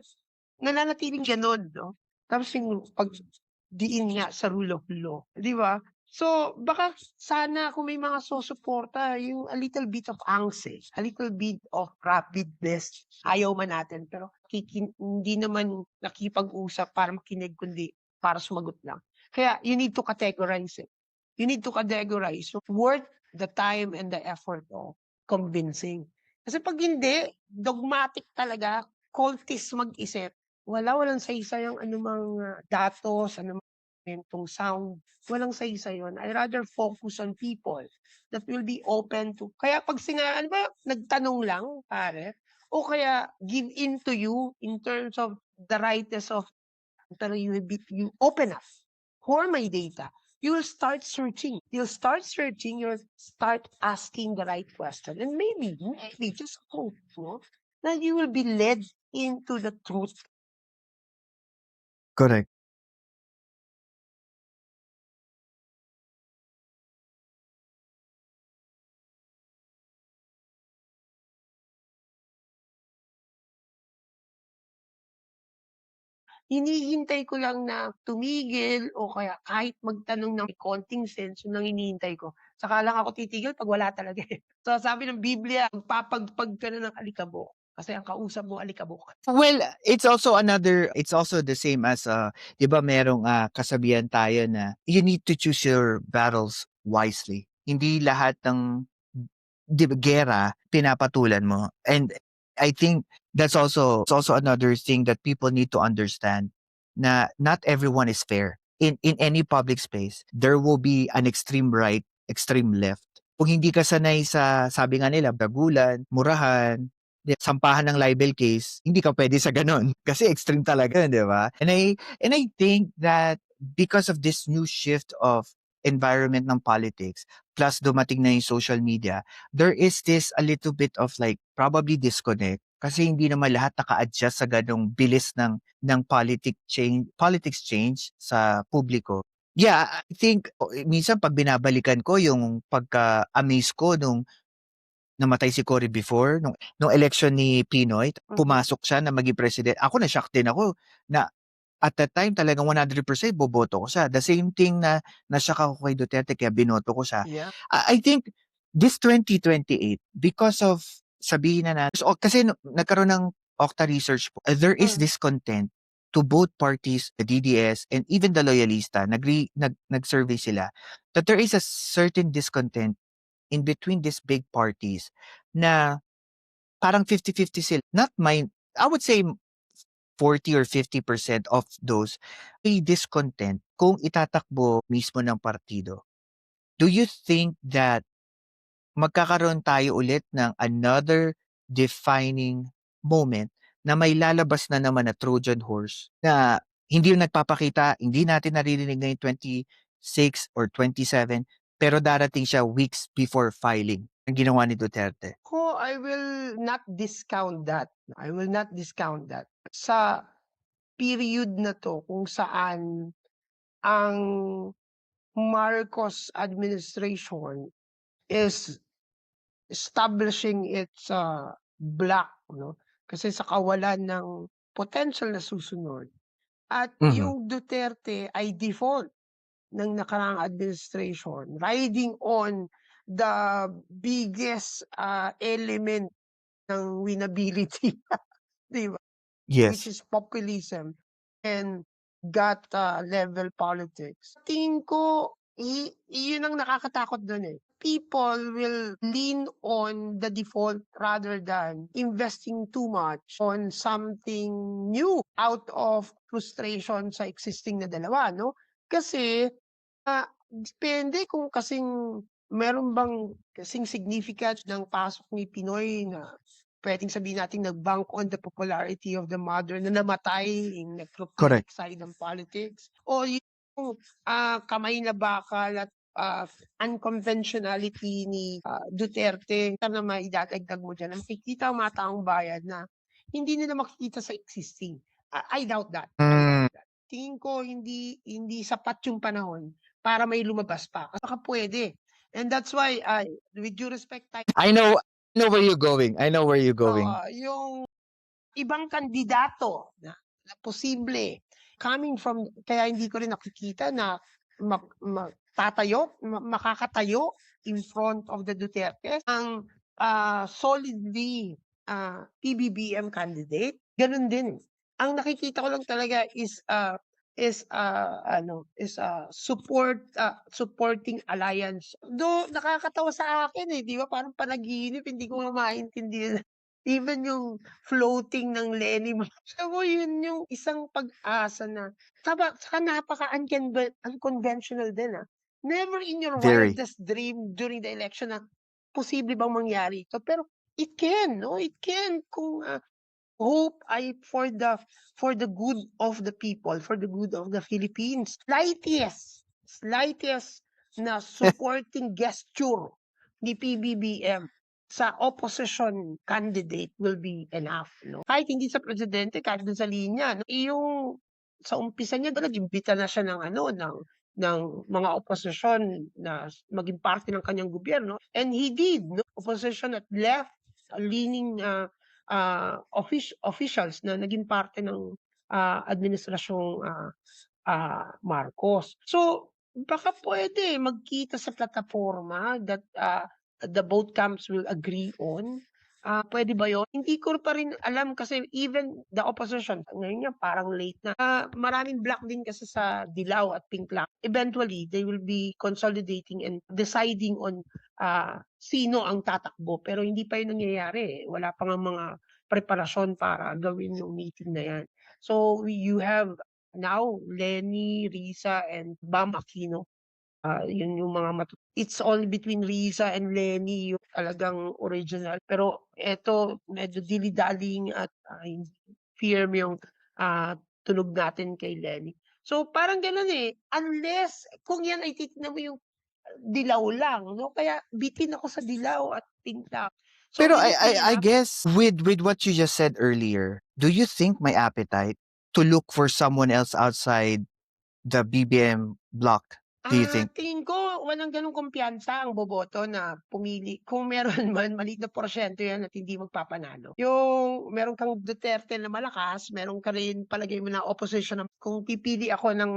Speaker 2: nananatiling gano'n 'no. Tapos yung pagdiin nga sa rule of law, 'di ba? So, baka sana kung may mga susuporta yung a little bit of angst, eh, a little bit of rapidness, ayaw man natin pero hindi naman nakikipag-usap para makinig kundi para sumagot lang. Kaya you need to categorize it. You need to categorize worth the time and the effort of convincing. Kasi 'pag hindi, dogmatic talaga, cultist mag-isip, walang saysay ang anumang, datos, anumang argumentong sound, walang saysay yun. I rather focus on people that will be open to kaya 'pag ano ba, nagtanong lang pare o kaya give in to you in terms of the rightness of pero you open up for my data, you'll start searching. You'll start asking the right question. And maybe, just hope, no? That you will be led into the truth.
Speaker 1: Correct.
Speaker 2: Hinihintay ko lang na tumigil o kaya kahit magtanong ng may konting sense, yun lang hinihintay ko. Saka lang ako titigil 'pag wala talaga, eh. So, sabi ng Biblia, magpapagpag ka na ng alikabok, kasi ang kausap mo alikabok.
Speaker 1: Well, it's also the same as, 'di ba merong, kasabihan tayo na, "You need to choose your battles wisely." Hindi lahat ng 'di ba giyera pinapatulan mo, and I think that's also another thing that people need to understand, na not everyone is fair. In any public space, there will be an extreme right, extreme left. Kung hindi ka sanay sa sabi nga nila bagulan, murahan, sampahan ng libel case, hindi ka puwede sa gano'n. Kasi extreme talaga, 'di ba? And I think that because of this new shift of environment ng politics, plus dumating na yung social media, there is this a little bit of like probably disconnect kasi hindi naman lahat naka-adjust sa ganong bilis ng politics change sa publiko. Yeah, I think minsan 'pag binabalikan ko yung pagka-amaze ko nung namatay si Cory before, nung election ni Pinoy,
Speaker 2: Mhm.
Speaker 1: pumasok siya na maging president. Ako na-shock din ako na at that time talagang 100% boboto ko siya. The same thing na na-shock ako kay Duterte kaya binoto ko siya.
Speaker 2: Yeah.
Speaker 1: I think this 2028 because of sabihin na natin kasi nagkaroon ng Okta research po, there is
Speaker 2: Mm.
Speaker 1: discontent to both parties, the DDS and even the Loyalista, nag-survey sila that there is a certain discontent in between these big parties na parang 50-50 sila. Not mine, I would say 40 or 50% of those may discontent kung itatakbo mismo ng partido. Do you think that magkakaroon tayo ulit ng another defining moment na may lalabas na naman na Trojan horse na hindi yung nagpapakita, hindi natin naririnig ngayong 26 or 27, pero darating siya weeks before filing ang ginawa ni Duterte?
Speaker 2: I will not discount that. I will not discount that. Sa period na 'to kung saan ang Marcos administration is establishing its, block 'no, kasi sa kawalan ng potential na susunod, at
Speaker 1: Mhm.
Speaker 2: yung Duterte ay default ng nakaraang administration, riding on the biggest, element ng winnability, 'di ba? Which
Speaker 1: Yes.
Speaker 2: is populism and got level politics. Tingin ko yun ang nakakatakot dun, eh. People will lean on the default rather than investing too much on something new out of frustration sa existing na dalawa, no? Kasi, depende kung meron bang kasing significance ng pasok ni Pinoy na puwedeng sabihin nating nag-bank on the popularity of the mother na namatay in necrophilic
Speaker 1: Correct.
Speaker 2: side ng politics o yung, kamay na bakal at, unconventionality ni, Duterte na maidadagdag mo diyan na makikita ang mga taong bayan na hindi nila makikita sa existing. I doubt that, I doubt
Speaker 1: Hmm,
Speaker 2: that. Tingin ko hindi sapat yung panahon para may lumabas pa. Baka puwede and that's why with due respect
Speaker 1: I know where you're going. I know where you're
Speaker 2: oo,
Speaker 1: going.
Speaker 2: yung ibang kandidato na posible coming from kaya hindi ko rin nakikita na makakatayo in front of the Dutertes ang, solidly, PBBM candidate, gano'n din. Ang nakikita ko lang talaga supporting alliance. Though nakakatawa sa akin, eh, 'di ba parang panaginip hindi ko nga maintindihan even yung floating ng Lenny alam mo yun yung isang pag-asa na saka unconventional din, Never in your
Speaker 1: Very.
Speaker 2: wildest dream during the election na posible bang mangyari ito, pero it can, 'no, it can kung, hope ay for the good of the people, for the good of the Philippines. Slightest na supporting gesture ni PBBM sa opposition candidate will be enough, 'no? Kahit hindi sa presidente, kahit dun sa linya, 'no? Yung sa umpisa niya nag-imbita na siya ng ng mga oposisyon na maging parte ng kanyang gobyerno and he did, 'no? Opposition at left leaning, officials na naging parte ng, administrasyong, Marcos. So, baka puwede magkita sa plataporma that, the both camps will agree on. Puwede ba yun? Hindi ko pa rin alam kasi even the opposition, ngayon nga parang late na. Maraming block din kasi sa dilaw at pink block. Eventually, they will be consolidating and deciding on, sino ang tatakbo pero hindi pa yun nangyayari, eh. Wala pa ngang mga preparasyon para gawin yung meeting na yan. So, you have now Lenny, Risa, and Bam Aquino. Yun yung mga it's only between Risa and Lenny yung talagang original. Pero eto medyo dilly-dallying at, hindi firm yung, tunog natin kay Lenny. So, parang gano'n, eh, unless kung yan ay titignan mo yung dilaw lang, 'no, kaya bitin ako sa dilaw at pink lang. So,
Speaker 1: Pero
Speaker 2: will it be
Speaker 1: I
Speaker 2: enough?
Speaker 1: guess with what you just said earlier, do you think may appetite to look for someone else outside the BBM block? Do you think?
Speaker 2: Tingin ko walang gano'ng kumpiyansa ang boboto na pumili kung meron man maliit na porsiyento 'yan at hindi magpapanalo. Yung meron kang Duterte na malakas, meron ka rin palagay mo na opposition na kung pipili ako ng,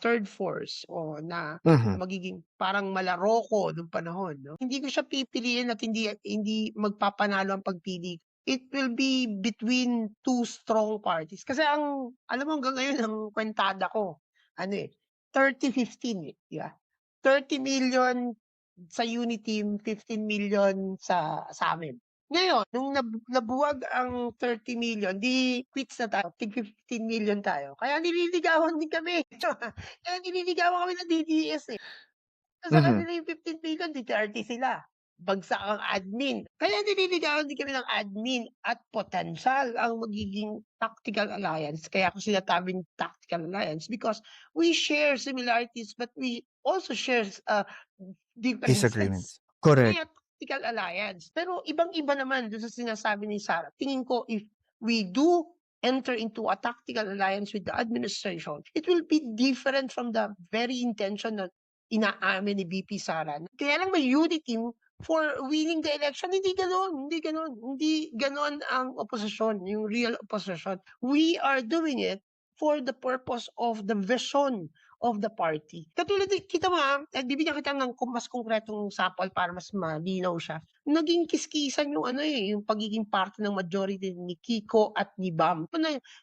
Speaker 2: third force o na
Speaker 1: Mhm.
Speaker 2: magiging parang Malaroko nung panahon, 'no, hindi ko siya pipiliin at hindi magpapanalo ang pagpili. It will be between two strong parties. Kasi alam mo hanggang ngayon ang kuwentada ko ano, eh, 30-15, eh, 'di ba? 30 million sa Uniteam, 15 million sa'min. Ngayon nung nabuwag ang 30 million, 'di quits na tayo, tig 15 million tayo. Kaya nililigawan din kami, kaya nililigawan kami ng DDS, eh. Sa
Speaker 1: Mhm.
Speaker 2: kanila yung 15 million, di 30 sila. Bagsak ang admin. Kaya nililigawan din kami ng admin at potensyal ang magiging tactical alliance. Kaya ako sinasabing tactical alliance because we share similarities but we also share differences.
Speaker 1: Disagreements. Correct.
Speaker 2: Kaya tactical alliance. Pero ibang-iba naman dun sa sinasabi ni Sarah. Tingin ko if we do enter into a tactical alliance with the administration, it will be different from the very intention na inaamin ni VP Sara. Kaya lang may unity for winning the election. Hindi gano'n, hindi gano'n. Hindi gano'n ang opposition, yung real opposition. We are doing it for the purpose of the vision of the party. Katulad kita mo bibigyan kita ng mas konkretong sample para mas malinaw siya. Naging kiskisan yung yung pagiging parte ng majority ni Kiko at ni Bam.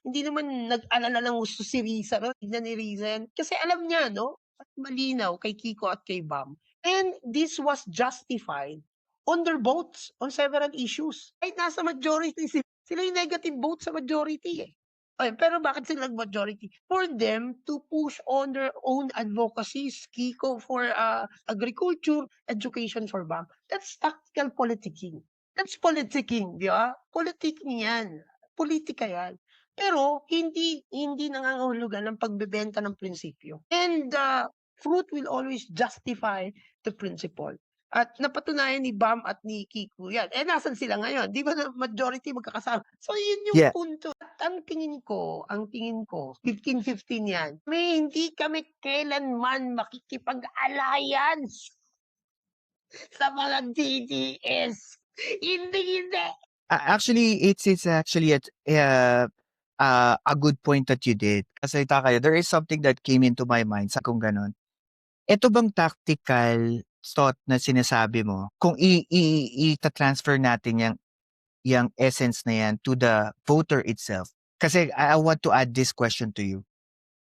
Speaker 2: Hindi naman nag-alala ng gusto si Risa, no? Tignan ni Risa yan. Kasi alam niya, no? At malinaw kay Kiko at kay Bam. And this was justified on their votes on several issues. Kahit nasa majority sila yung negative vote sa majority eh. Pero bakit sila majority? For them to push on their own advocacies, Kiko for agriculture, education for BAM. That's tactical politicking. That's politicking, di ba? Politicking yan. Politika yan. Pero hindi nangangahulugan ng pagbebenta ng prinsipyo. And fruit will always justify the principle. At napatunayan ni Bam at ni Kiko yan. Nasan sila ngayon? Di ba na majority magkakasama? So yun yung
Speaker 1: Yeah.
Speaker 2: punto. At ang tingin ko, 15-15 yan. Hindi kami kailanman makikipag-alliance sa mga DDS. Hindi.
Speaker 1: Actually, it's actually a good point that you did. Kasi there is something that came into my mind sa kung ganon. Ito bang tactical thought na sinasabi mo, kung i-transfer natin yung essence na yan to the voter itself? Kasi I want to add this question to you.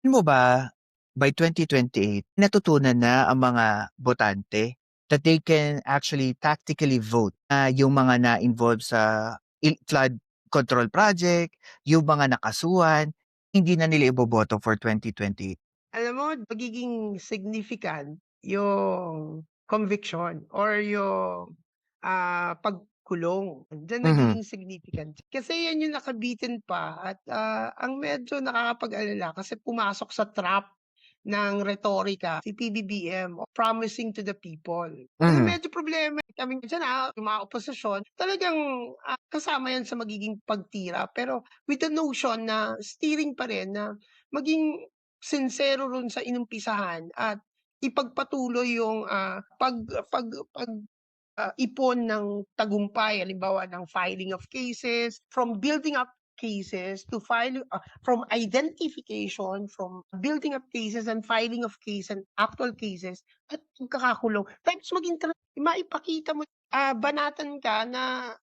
Speaker 1: Alam mo ba, by 2028, natutunan na ang mga botante that they can actually tactically vote yung mga na-involve sa flood control project, yung mga nakasuhan, hindi na nila iboboto for 2028.
Speaker 2: Alam mo, magiging significant yung conviction or yung pagkulong. Diyan nagiging significant. Kasi yan yung nakabitin pa at ang medyo nakakapag-alala kasi pumasok sa trap ng retorika si PBBM promising to the people. Kasi medyo problema kami dyan yung mga oposisyon, talagang kasama yan sa magiging pagtira. Pero with the notion na steering pa rin na maging sincero ron sa inumpisahan at ipagpatuloy yung ipon ng tagumpay, halimbawa ng filing of cases, from building up cases to from identification, from building up cases and filing of cases and actual cases at kakakulong. Tapos maipakita mo, banatan ka na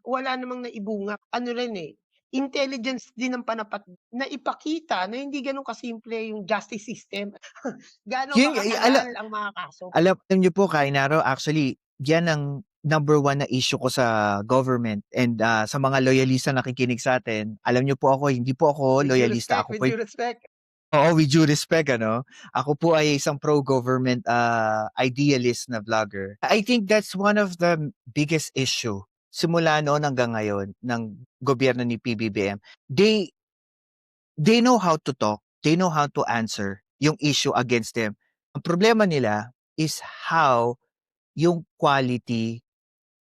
Speaker 2: wala namang naibunga. Intelligence din ang panapat na ipakita na hindi ganun kasimple yung justice system. Gaano kakatagal ang mga kaso.
Speaker 1: Alam niyo po, Kainaro, actually, yan ang number one na issue ko sa government and sa mga loyalista nakikinig sa atin. Alam niyo po ako, hindi po ako loyalista.
Speaker 2: With due respect.
Speaker 1: Oo, with due respect, Ako po ay isang pro-government idealist na vlogger. I think that's one of the biggest issue simula noon hanggang ngayon ng gobyerno ni PBBM. They know how to talk, they know how to answer yung issue against them. Ang problema nila is how yung quality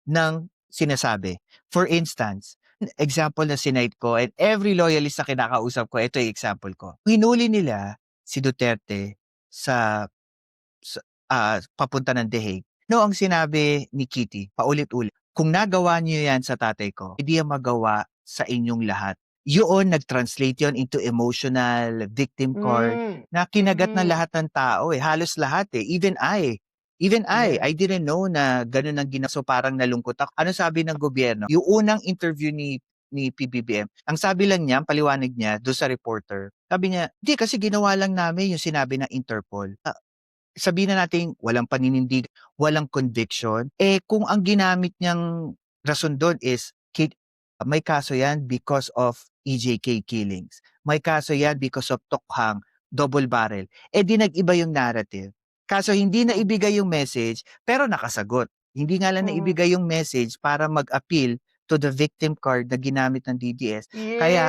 Speaker 1: ng sinasabi. For instance, example na sinite ko and every loyalist na kinakausap ko, ito yung example ko. Hinuli nila si Duterte sa papunta ng The Hague. No, ang sinabi ni Kitty, paulit-ulit, kung nagawa niyo yan sa tatay ko, hindi yan magawa sa inyong lahat. Yun, nag-translate yun into emotional victim card na kinagat na lahat ng tao halos lahat even I, I didn't know na ganun ang ginawa. So parang nalungkot ako. Ano sabi ng gobyerno? Yung unang interview ni PBBM, ang sabi lang niya, paliwanag niya doon sa reporter, sabi niya, hindi kasi ginawa lang namin yung sinabi ng Interpol. Sabihin na natin walang paninindig, walang conviction. Kung ang ginamit niyang rason doon is may kaso yan because of EJK killings. May kaso yan because of Tokhang, double barrel. Di nag-iba yung narrative. Kaso hindi na ibigay yung message, pero nakasagot. Hindi nga lang naibigay yung message para mag-appeal to the victim card na ginamit ng DDS.
Speaker 2: Yes.
Speaker 1: Kaya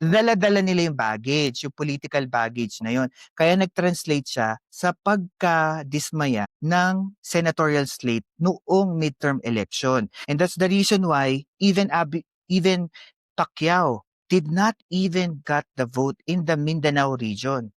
Speaker 1: dala-dala nila yung baggage, yung political baggage na yun. Kaya nag-translate siya sa pagka-dismaya ng senatorial slate noong midterm election. And that's the reason why even Pacquiao did not even got the vote in the Mindanao region.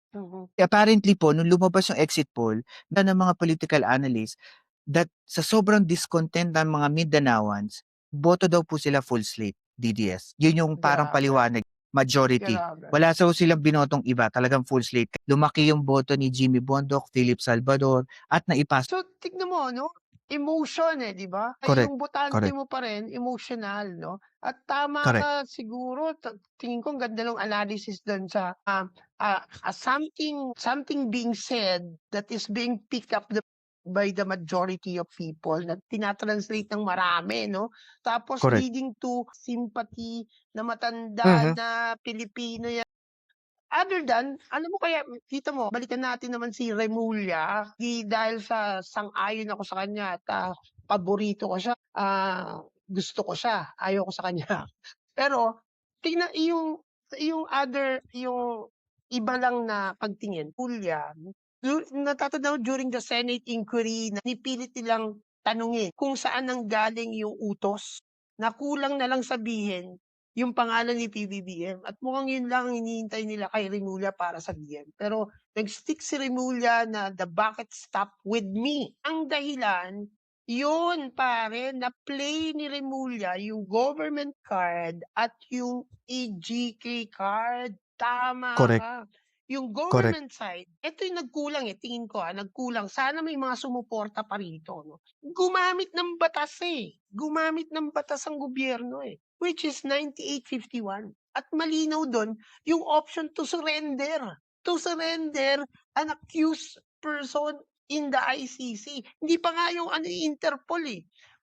Speaker 1: Apparently po, nung lumabas yung exit poll ng mga political analysts, that sa sobrang discontent ng mga Mindanaoans, boto daw po sila full slate, DDS. Yun yung parang paliwanag. majority.
Speaker 2: Grabe.
Speaker 1: Wala silang binotong iba, talagang full slate. Lumaki yung boto ni Jimmy Bondoc, Philip Salvador, at naipasa.
Speaker 2: So, tignan mo 'no, emotion, eh, 'di ba? Ay
Speaker 1: Correct,
Speaker 2: yung botante
Speaker 1: correct,
Speaker 2: mo pa rin emotional 'no? At tama
Speaker 1: correct,
Speaker 2: ka siguro tingin ko ang ganda ng analysis dun sa, something being said that is being picked up by the majority of people na tina-translate ng marami 'no? Tapos
Speaker 1: correct.
Speaker 2: leading to sympathy na matanda
Speaker 1: Mhm,
Speaker 2: na Pilipino. Other than, alam mo kaya kita mo balikan natin naman si Remulla, dahil sa sang-ayon ako sa kanya at, paborito ko siya, gusto ko siya, ayaw ko sa kanya. Pero tingnan yung iba lang na pagtingin, Remulla, natatandaan ko during the Senate inquiry na pinipilit nilang tanungin kung saan nanggaling yung utos, na kulang na lang sabihin yung pangalan ni PBBM at mukhang yun lang ang hinihintay nila kay Remulla para sabihin. Pero nag-stick si Remulla na the bucket stopped with me. Ang dahilan, yun pare, na-play ni Remulla yung government card at yung EGK card. Tama
Speaker 1: correct,
Speaker 2: ka. Yung
Speaker 1: correct.
Speaker 2: government side, eto yung nagkulang tingin ko nagkulang. Sana may mga sumuporta pa rito 'no. Gumamit ng batas, gumamit ng batas ang gobyerno, which is 9851 at malinaw dun yung option to surrender an accused person in the ICC. Hindi pa nga yung Interpol,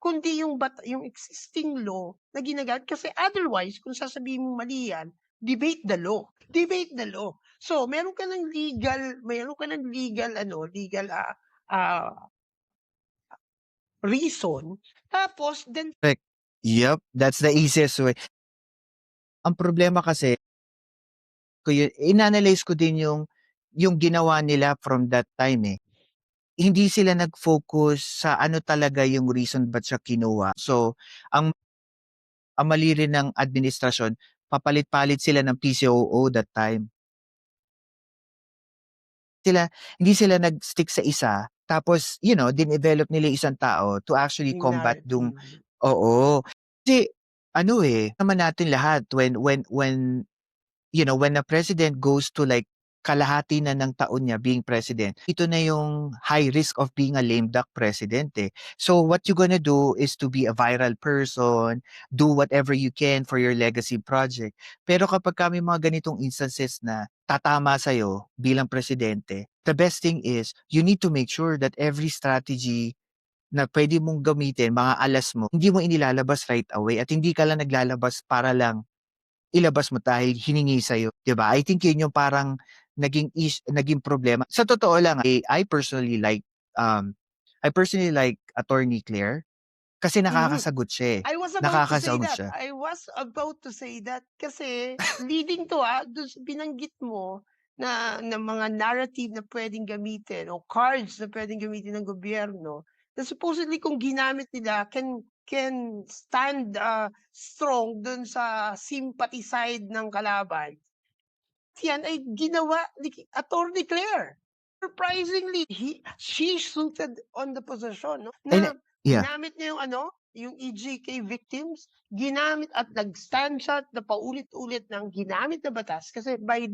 Speaker 2: kundi yung existing law na ginagamit kasi otherwise kung sasabihin mong mali yan, debate the law. So meron ka ng legal, ah, reason tapos then
Speaker 1: Correct. Yep, that's the easiest way. Ang problema kasi, inanalyze ko din yung ginawa nila from that time, eh. Hindi sila nag-focus sa ano talaga yung reason ba't siya kinuha. So, ang mali rin ng administrasyon, papalit-palit sila ng PCOO that time. Sila Hindi sila nag-stick sa isa, tapos dinevelop nila yung isang tao to actually
Speaker 2: yung
Speaker 1: combat
Speaker 2: narrative.
Speaker 1: oo. Kasi ano, naman natin lahat when a president goes to like kalahati na ng taon niya being president, ito na yung high risk of being a lame duck president, eh. So what you gonna do is to be a viral person, do whatever you can for your legacy project. Pero kapag may mga ganitong instances na tatama sa'yo bilang presidente, the best thing is you need to make sure that every strategy na pwede mong gamitin, mga alas mo, hindi mo inilalabas right away at hindi ka lang naglalabas para lang ilabas mo dahil hiningi sa'yo, 'di ba? I think yun yung parang naging problema. Sa totoo lang, um, I personally like Attorney Claire kasi
Speaker 2: Mhm.
Speaker 1: nakakasagot siya, eh.
Speaker 2: I was about to say
Speaker 1: Nakakasagot
Speaker 2: that.
Speaker 1: siya.
Speaker 2: I was about to say that kasi leading to, dun sa binanggit mo na mga narrative na puwedeng gamitin o cards na puwedeng gamitin ng gobyerno na supposedly kung ginamit nila can stand, strong dun sa sympathy side ng kalaban. Yan ay ginawa ni Attorney Claire. Surprisingly, she suited on the position 'no,
Speaker 1: And
Speaker 2: na
Speaker 1: yeah,
Speaker 2: ginamit niya yung EGK victims, ginamit at nag-stand siya na paulit-ulit ng ginamit na batas kasi by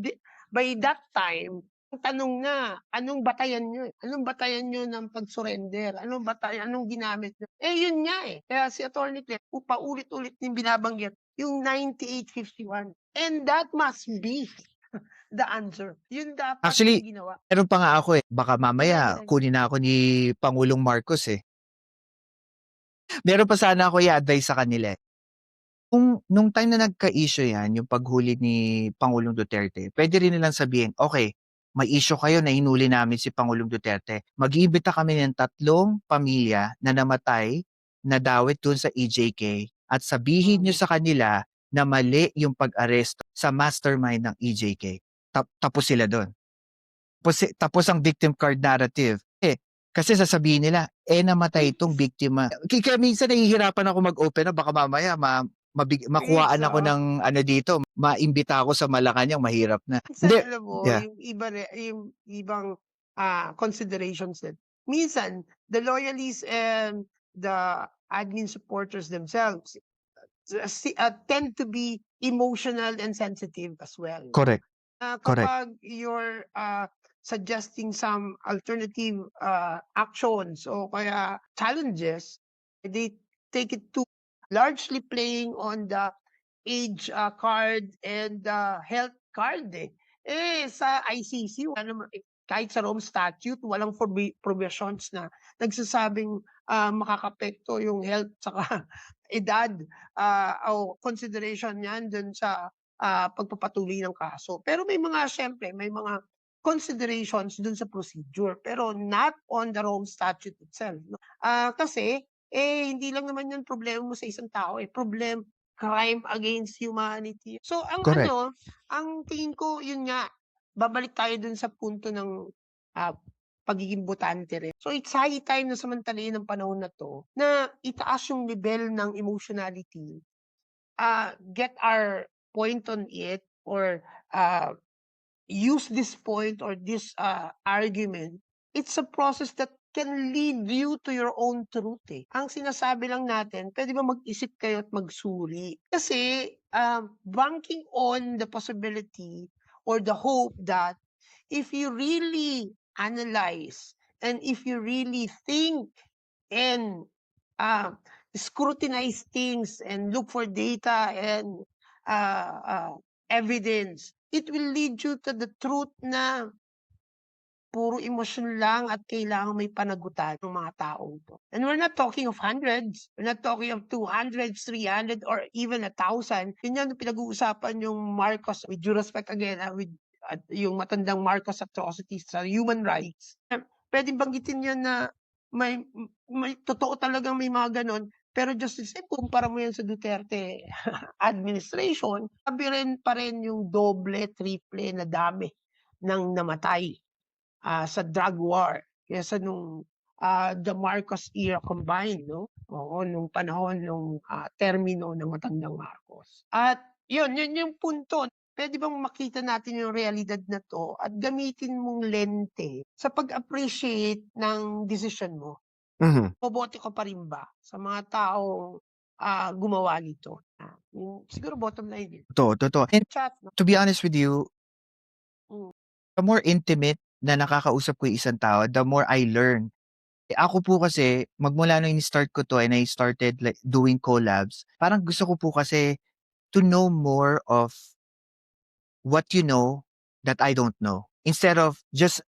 Speaker 2: that time, ang tanong na, anong batayan niyo, Anong batayan niyo ng pag-surrender? Anong ginamit niyo? Yun nga, Kaya si Attorney Claire paulit-ulit niyang binabanggit yung 9851 and that must be the answer. Yun dapat yung
Speaker 1: actually
Speaker 2: ginawa.
Speaker 1: meron pa nga ako, eh, baka
Speaker 2: Sige,
Speaker 1: mamaya
Speaker 2: sige.
Speaker 1: kunin na ako ni Pangulong Marcos, eh. Meron pa sana ako i-a-advice sa kanila, eh. Nung time na nagka-issue 'yan, yung paghuli ni Pangulong Duterte, puwede rin nilang sabihin, "Okey, may issue kayo na hinuli namin si Pangulong Duterte. Mag-iimbita kami ng 3 pamilya na namatay, nadawit dun sa EJK at sabihin niyo
Speaker 2: Mhm.
Speaker 1: sa kanila na mali yung pag-aresto sa mastermind ng EJK." Tapos sila dun. Tapos ang victim card narrative, kasi sasabihin nila, namatay itong
Speaker 2: Please,
Speaker 1: biktima. Kaya minsan nahihirapan ako mag-open up baka mamaya
Speaker 2: please,
Speaker 1: makuhaan ako ng ano dito, maimbita ako sa Malacanang mahirap na.
Speaker 2: minsan
Speaker 1: Hindi,
Speaker 2: alam mo
Speaker 1: yeah.
Speaker 2: yung ibang, considerations din. Minsan the loyalists and the admin supporters themselves, tend to be emotional and sensitive as well.
Speaker 1: Correct. Correct.
Speaker 2: Kapag you're suggesting some alternative actions o kaya challenges, they take it to largely playing on the age card and the health card eh. Sa ICC, kahit sa Rome Statute, walang provisions na nagsasabing makakapekto yung health saka edad o consideration yan dun sa pagpapatuloy ng kaso. Pero may mga siyempre, may mga considerations dun sa procedure pero not on the Rome Statute itself. No? Kasi hindi lang naman yun problema mo sa isang tao crime against humanity. So
Speaker 1: Correct.
Speaker 2: ang tingin ko yun nga, babalik tayo dun sa punto ng pagiging botante rin. So it's high time na samantalahin ng panahon na to na itaas yung level ng emotionality, get our point on it or use this point or this argument. It's a process that can lead you to your own truth eh. Ang sinasabi lang natin, pwede ba mag-isip kayo at magsuri? Kasi banking on the possibility or the hope that if you really analyze and if you really think and scrutinize things and look for data and evidence, it will lead you to the truth na puro emosyon lang at kailangan may panagutan ng mga taong to. And we're not talking of hundreds. We're not talking of 200, 300, or even 1,000. Yun yung pinag-uusapan yung Marcos, with due respect again, with yung matandang Marcos atrocities sa human rights. Pwedeng banggitin yun na may totoo talagang may mga ganon. Pero just the same, kumpara mo yan sa Duterte administration, sabi rin pa rin yung doble, triple na dami ng namatay sa drug war kaysa nung the Marcos era combined, no? Oo, nung panahon nung termino ng matandang Marcos. At yun yung punto. Pwede bang makita natin yung realidad na to at gamitin mong lente sa pag-appreciate ng decision mo?
Speaker 1: Mhm.
Speaker 2: Boboto ka pa rin ba sa mga taong gumawa nito? Siguro bottom line yun.
Speaker 1: Totoo. And
Speaker 2: Chat, no?
Speaker 1: to be honest with you,
Speaker 2: Mm.
Speaker 1: the more intimate na nakakausap ko yung isang tao, the more I learn. Ako po kasi, magmula nung in-start ko 'to and I started like doing collabs, parang gusto ko po kasi to know more of what you know that I don't know. Instead of just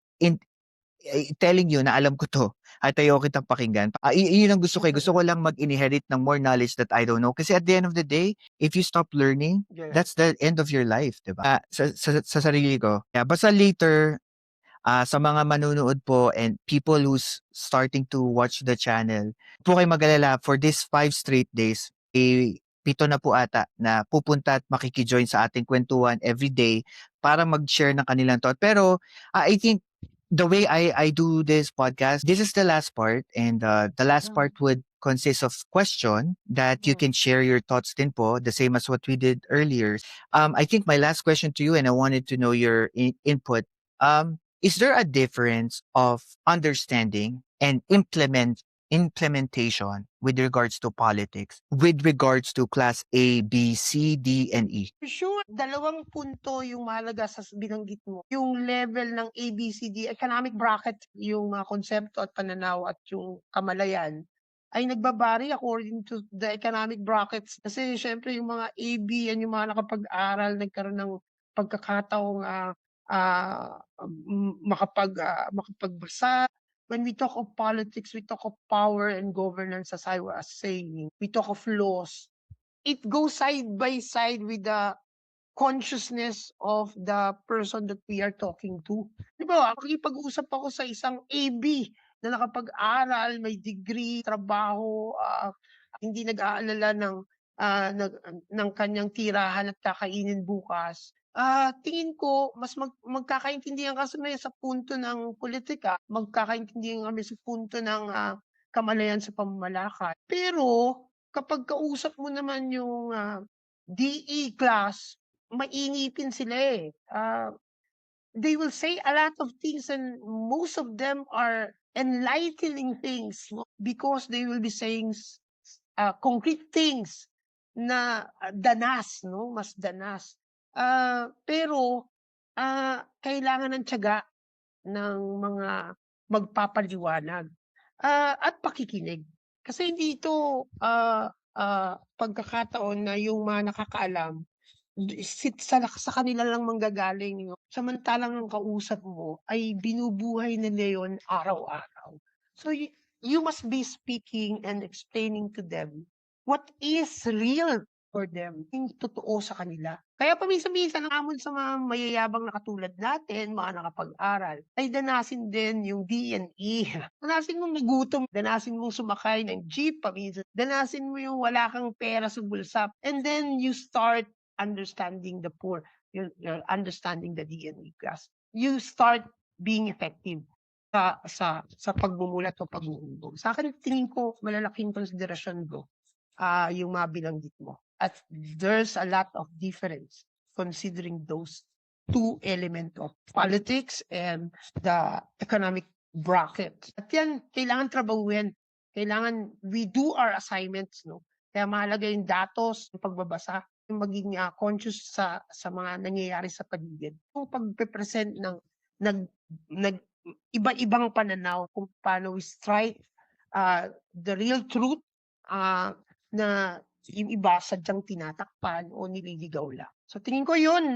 Speaker 1: telling you na alam ko 'to at ayoko kitang pakinggan. Yun ang gusto ko, eh. Gusto ko lang mag-inherit ng more knowledge that I don't know. Kasi at the end of the day, if you stop learning,
Speaker 2: Yeah.
Speaker 1: that's the end of your life, 'di ba? Sa sarili ko. Yeah, basta later, sa mga manonood po and people who's starting to watch the channel, po kayo mag-alala for these 5 straight days, 7 na po ata na pupunta at makiki-join sa ating kwentuhan everyday para mag-share ng kanilang thought. Pero, I think the way I do this podcast, this is the last part and, the last part would consist of question that you can share your thoughts din po, the same as what we did earlier. I think my last question to you, and I wanted to know your input. Is there a difference of understanding and implementation with regards to politics, with regards to class A, B, C, D, and E?
Speaker 2: For sure, dalawang punto yung mahalaga sa binanggit mo. Yung level ng ABCD, economic bracket, yung mga konsepto at pananaw at yung kamalayan ay nagbabari according to the economic brackets. Kasi syempre yung mga AB, yan yung mga nakapag-aral, nagkaroon ng pagkakataong makapagbasa. When we talk of politics, we talk of power and governance, as I was saying. We talk of laws. It goes side by side with the consciousness of the person that we are talking to. Di ba, makikipag-usap ako sa isang AB na nakapag-aral, may degree, trabaho, hindi nag-aalala ng kanyang tirahan at kakainin bukas. Tingin ko mas magkakaintindihan kami sa punto ng politika, magkakaintindihan kami sa punto ng kamalayan sa pamamalakad. Pero kapag kausap mo naman yung DE class, mainipin sila eh. They will say a lot of things and most of them are enlightening things because they will be saying concrete things na danas 'no, mas danas. Pero, kailangan ng tiyaga ng mga magpapaliwanag, at pakikinig. Kasi hindi ito, pagkakataon na yung mga nakakaalam sa kanila lang manggagaling yun. Samantalang ang kausap mo ay binubuhay nila yun araw-araw. So you must be speaking and explaining to them what is real for them, yung totoo sa kanila. Kaya paminsan-minsan ang hamon sa mga mayayabang na katulad natin, mga nakapag-aral, ay danasin din yung DNE. Danasin mong magutom, danasin mong sumakay ng jeep paminsan, danasin mo yung wala kang pera sa bulsa, and then you start understanding the poor, you're understanding the DNE class. You start being effective sa pagmumulat o paghuhubog. Sa'kin tingin ko malalaking konsiderasyon ko, yung mga binanggit mo. At there's a lot of difference considering those two element of politics and the economic bracket. At yan kailangan trabahuhin. Kailangan we do our assignments 'no. Kaya mahalaga yung datos, yung pagbabasa, yung maging, conscious sa mga nangyayari sa paligid. Yung pagpe-present ng nag nag iba-ibang pananaw kung paano we strike, the real truth, na yung iba sadyang tinatakpan o nililigaw lang. So tingin ko yun.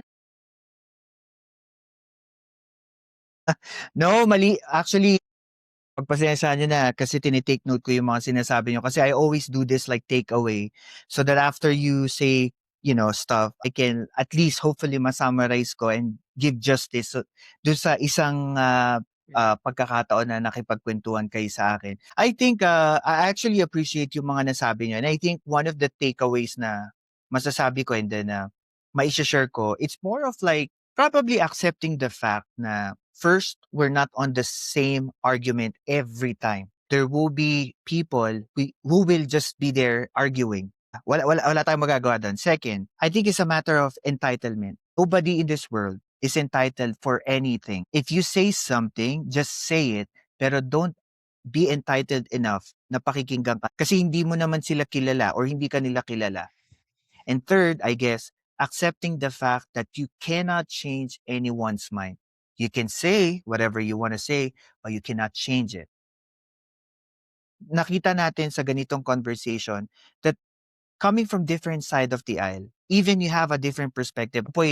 Speaker 1: No, mali. Actually, pagpasensyahan niyo na kasi tinitake note ko yung mga sinasabi niyo kasi I always do this like takeaway so that after you say, stuff, I can at least hopefully ma-summarize ko and give justice dun sa isang pagkakataon na nakipagkwentuhan kayo sa akin. I think I actually appreciate yung mga nasabi niyo and I think one of the takeaways na masasabi ko and then mai-share ko, it's more of like probably accepting the fact na first, we're not on the same argument every time. There will be people who will just be there arguing. Wala tayong magagawa doon. Second, I think it's a matter of entitlement. Nobody in this world is entitled for anything. If you say something, just say it, pero don't be entitled enough na pakikinggan ka. Kasi hindi mo naman sila kilala or hindi ka nila kilala. And third, I guess, accepting the fact that you cannot change anyone's mind. You can say whatever you want to say, but you cannot change it. Nakita natin sa ganitong conversation that coming from different side of the aisle, even you have a different perspective. Po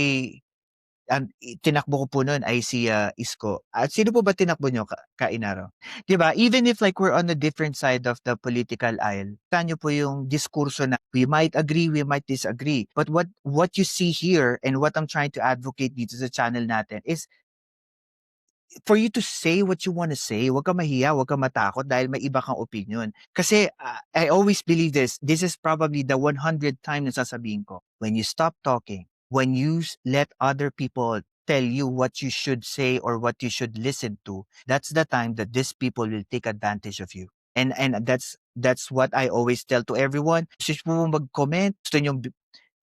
Speaker 1: tinakbo ko po nun ay si Isko. At sino po ba tinakbo nyo, Kainaro? 'Di ba? Even if like we're on a different side of the political aisle, tanyo po yung diskurso na we might agree, we might disagree. But what you see here and what I'm trying to advocate dito sa channel natin is for you to say what you want to say. Huwag ka mahiya, huwag ka matakot dahil may iba kang opinion. Kasi I always believe this. This is probably the 100th time na sasabihin ko. When you stop talking, when you let other people tell you what you should say or what you should listen to, that's the time that these people will take advantage of you. And that's what I always tell to everyone. Gusto nyo po mag-comment, gusto nyo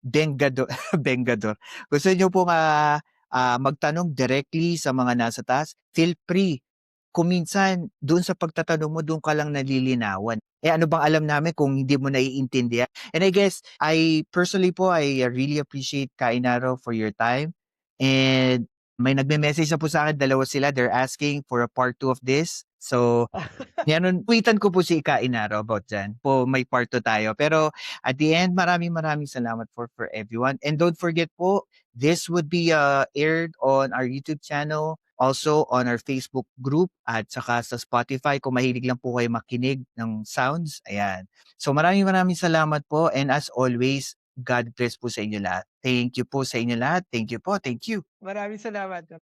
Speaker 1: bengador, bengador. Gusto nyo po magtanong directly sa mga nasa taas, feel free. Kung minsan, doon sa pagtatanong mo, doon ka lang nalilinawan. Ano bang alam namin kung hindi mo naiintindihan? And I guess, I personally po, I really appreciate Kainaro for your time. And may nagme-message na po sa akin, dalawa sila, they're asking for a part 2 of this. So, tweetan ko po si Kainaro about dyan. May part 2 tayo. Pero at the end, maraming salamat for everyone. And don't forget po, this would be aired on our YouTube channel, also on our Facebook group, at saka sa Spotify kung mahilig lang po kayo makinig ng sounds. Ayan. So maraming salamat po. And as always, God bless po sa inyo lahat. Thank you po sa inyo lahat. Thank you po. Thank you.
Speaker 2: Maraming salamat.